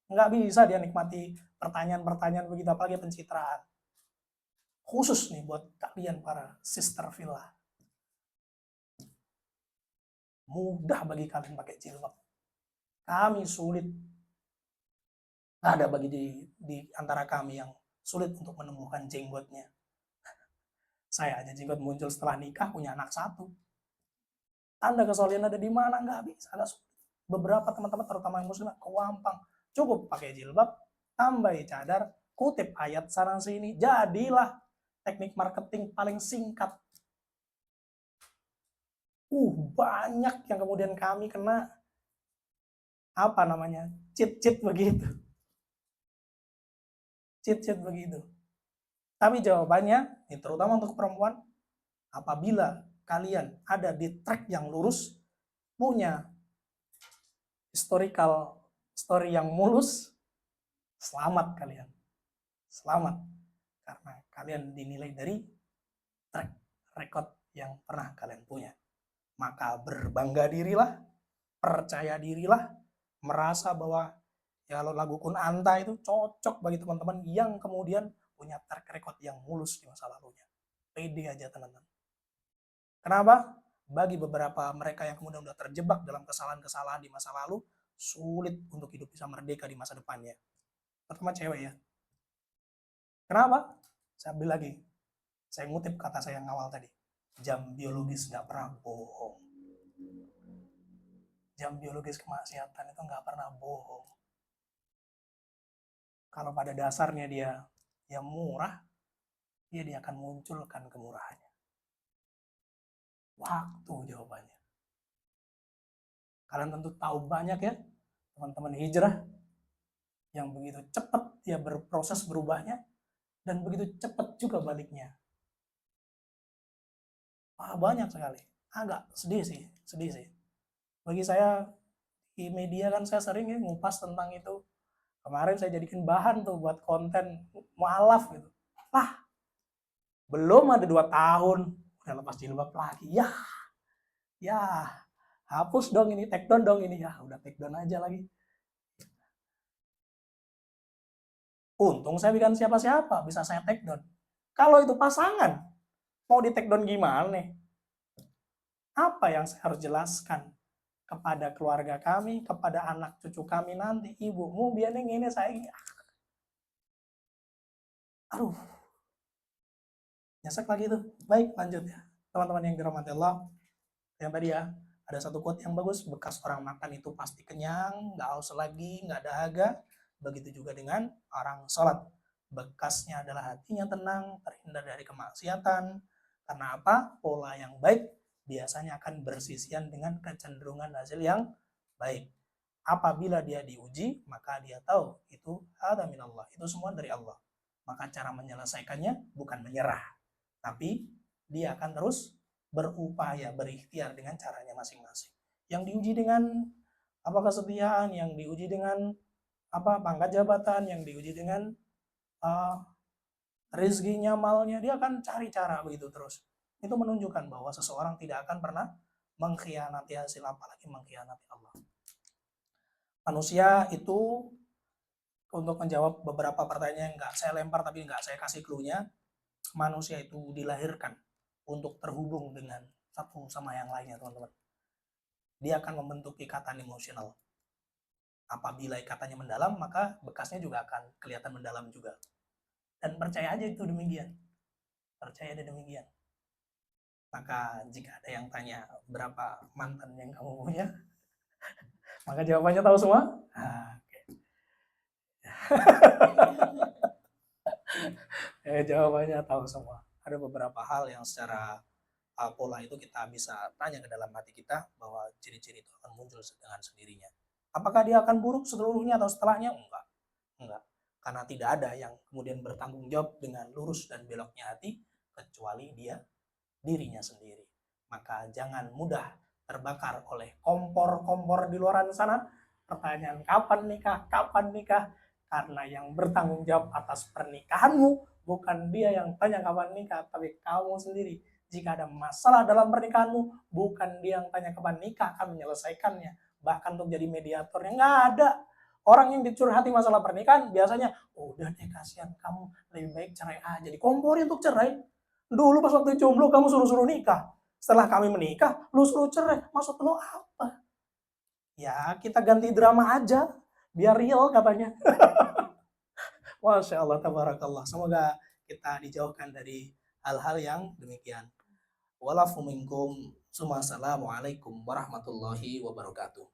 Nggak bisa dia nikmati pertanyaan-pertanyaan begitu, apalagi pencitraan. Khusus nih buat kalian para sister villa. Mudah bagi kalian pakai jilbab. Kami sulit. Ada bagi di antara kami yang sulit untuk menemukan jenggotnya. Saya aja jenggot muncul setelah nikah, punya anak satu. Anda kesolian ada di mana? Nggak bisa. Beberapa teman-teman, terutama yang muslim, kewampang. Cukup pakai jilbab, tambah cadar, kutip ayat sana sini. Jadilah teknik marketing paling singkat. Banyak yang kemudian kami kena cheat-cheat begitu. Cheat-cheat begitu. Tapi jawabannya, terutama untuk perempuan, apabila kalian ada di track yang lurus, punya historical story yang mulus, selamat kalian. Selamat. Karena kalian dinilai dari track record yang pernah kalian punya. Maka berbangga dirilah, percaya dirilah, merasa bahwa ya lagu Kun Anta itu cocok bagi teman-teman yang kemudian punya track record yang mulus di masa lalunya. Pede aja teman-teman. Kenapa? Bagi beberapa mereka yang kemudian sudah terjebak dalam kesalahan-kesalahan di masa lalu, sulit untuk hidup bisa merdeka di masa depannya. Terutama cewek ya. Kenapa? Saya ambil lagi. Saya ngutip kata saya yang awal tadi. Jam biologis nggak pernah bohong. Jam biologis kemaksiatan itu nggak pernah bohong. Kalau pada dasarnya dia murah, dia akan munculkan kemurahannya. Waktu jawabannya. Kalian tentu tahu banyak ya, teman-teman hijrah, yang begitu cepat dia berproses berubahnya, dan begitu cepat juga baliknya. Banyak sekali. Agak sedih sih. Bagi saya, di media kan saya sering ya ngupas tentang itu. Kemarin saya jadikan bahan tuh buat konten mualaf gitu. Belum ada 2 tahun, udah lepas jilbab lagi. Ya, hapus dong ini, take down dong ini. Ya, udah take down aja lagi. Untung saya bukan siapa-siapa, bisa saya take down. Kalau itu pasangan, mau di take down gimana? Apa yang saya harus jelaskan kepada keluarga kami, kepada anak cucu kami nanti, ibumu biar ini saya ini. Aduh. Nyesek lagi tuh. Baik, lanjut ya. Teman-teman yang dirahmati Allah, yang tadi ya, ada satu quote yang bagus, bekas orang makan itu pasti kenyang, nggak haus lagi, nggak dahaga. Begitu juga dengan orang sholat. Bekasnya adalah hatinya tenang, terhindar dari kemaksiatan, Karena apa? Pola yang baik biasanya akan bersisian dengan kecenderungan hasil yang baik. Apabila dia diuji, maka dia tahu itu ada minallah, itu semua dari Allah. Maka cara menyelesaikannya bukan menyerah, tapi dia akan terus berupaya, berikhtiar dengan caranya masing-masing. Yang diuji dengan apa kesetiaan, yang diuji dengan apa pangkat jabatan, yang diuji dengan rezekinya, malnya, dia akan cari cara begitu terus. Itu menunjukkan bahwa seseorang tidak akan pernah mengkhianati hasil, apalagi mengkhianati Allah. Manusia itu, untuk menjawab beberapa pertanyaan yang nggak saya lempar tapi nggak saya kasih clue-nya, manusia itu dilahirkan untuk terhubung dengan satu sama yang lainnya, teman-teman. Dia akan membentuk ikatan emosional. Apabila ikatannya mendalam, maka bekasnya juga akan kelihatan mendalam juga. Dan percaya aja itu demikian. Percaya aja demikian. Maka jika ada yang tanya berapa mantan yang kamu punya, maka jawabannya tahu semua. Jawabannya tahu semua. Ada beberapa hal yang secara pola itu kita bisa tanya ke dalam hati kita, bahwa ciri-ciri itu akan muncul dengan sendirinya. Apakah dia akan buruk seluruhnya atau setelahnya? Enggak. Karena tidak ada yang kemudian bertanggung jawab dengan lurus dan beloknya hati kecuali dirinya sendiri. Maka jangan mudah terbakar oleh kompor-kompor di luar sana. Pertanyaan kapan nikah? Karena yang bertanggung jawab atas pernikahanmu bukan dia yang tanya kapan nikah, tapi kamu sendiri. Jika ada masalah dalam pernikahanmu, bukan dia yang tanya kapan nikah akan menyelesaikannya. Bahkan untuk jadi mediatornya nggak ada. Orang yang dicurhati masalah pernikahan biasanya, udah deh kasihan kamu, lebih baik cerai aja. Dikompori untuk cerai. Dulu pas waktu jomblo kamu suruh-suruh nikah. Setelah kami menikah, lu suruh cerai. Maksud lu apa? Ya kita ganti drama aja, biar real katanya. Masya Allah, tabarakallah. Semoga kita dijauhkan dari hal-hal yang demikian. Walafu minkum. Assalamualaikum warahmatullahi wabarakatuh.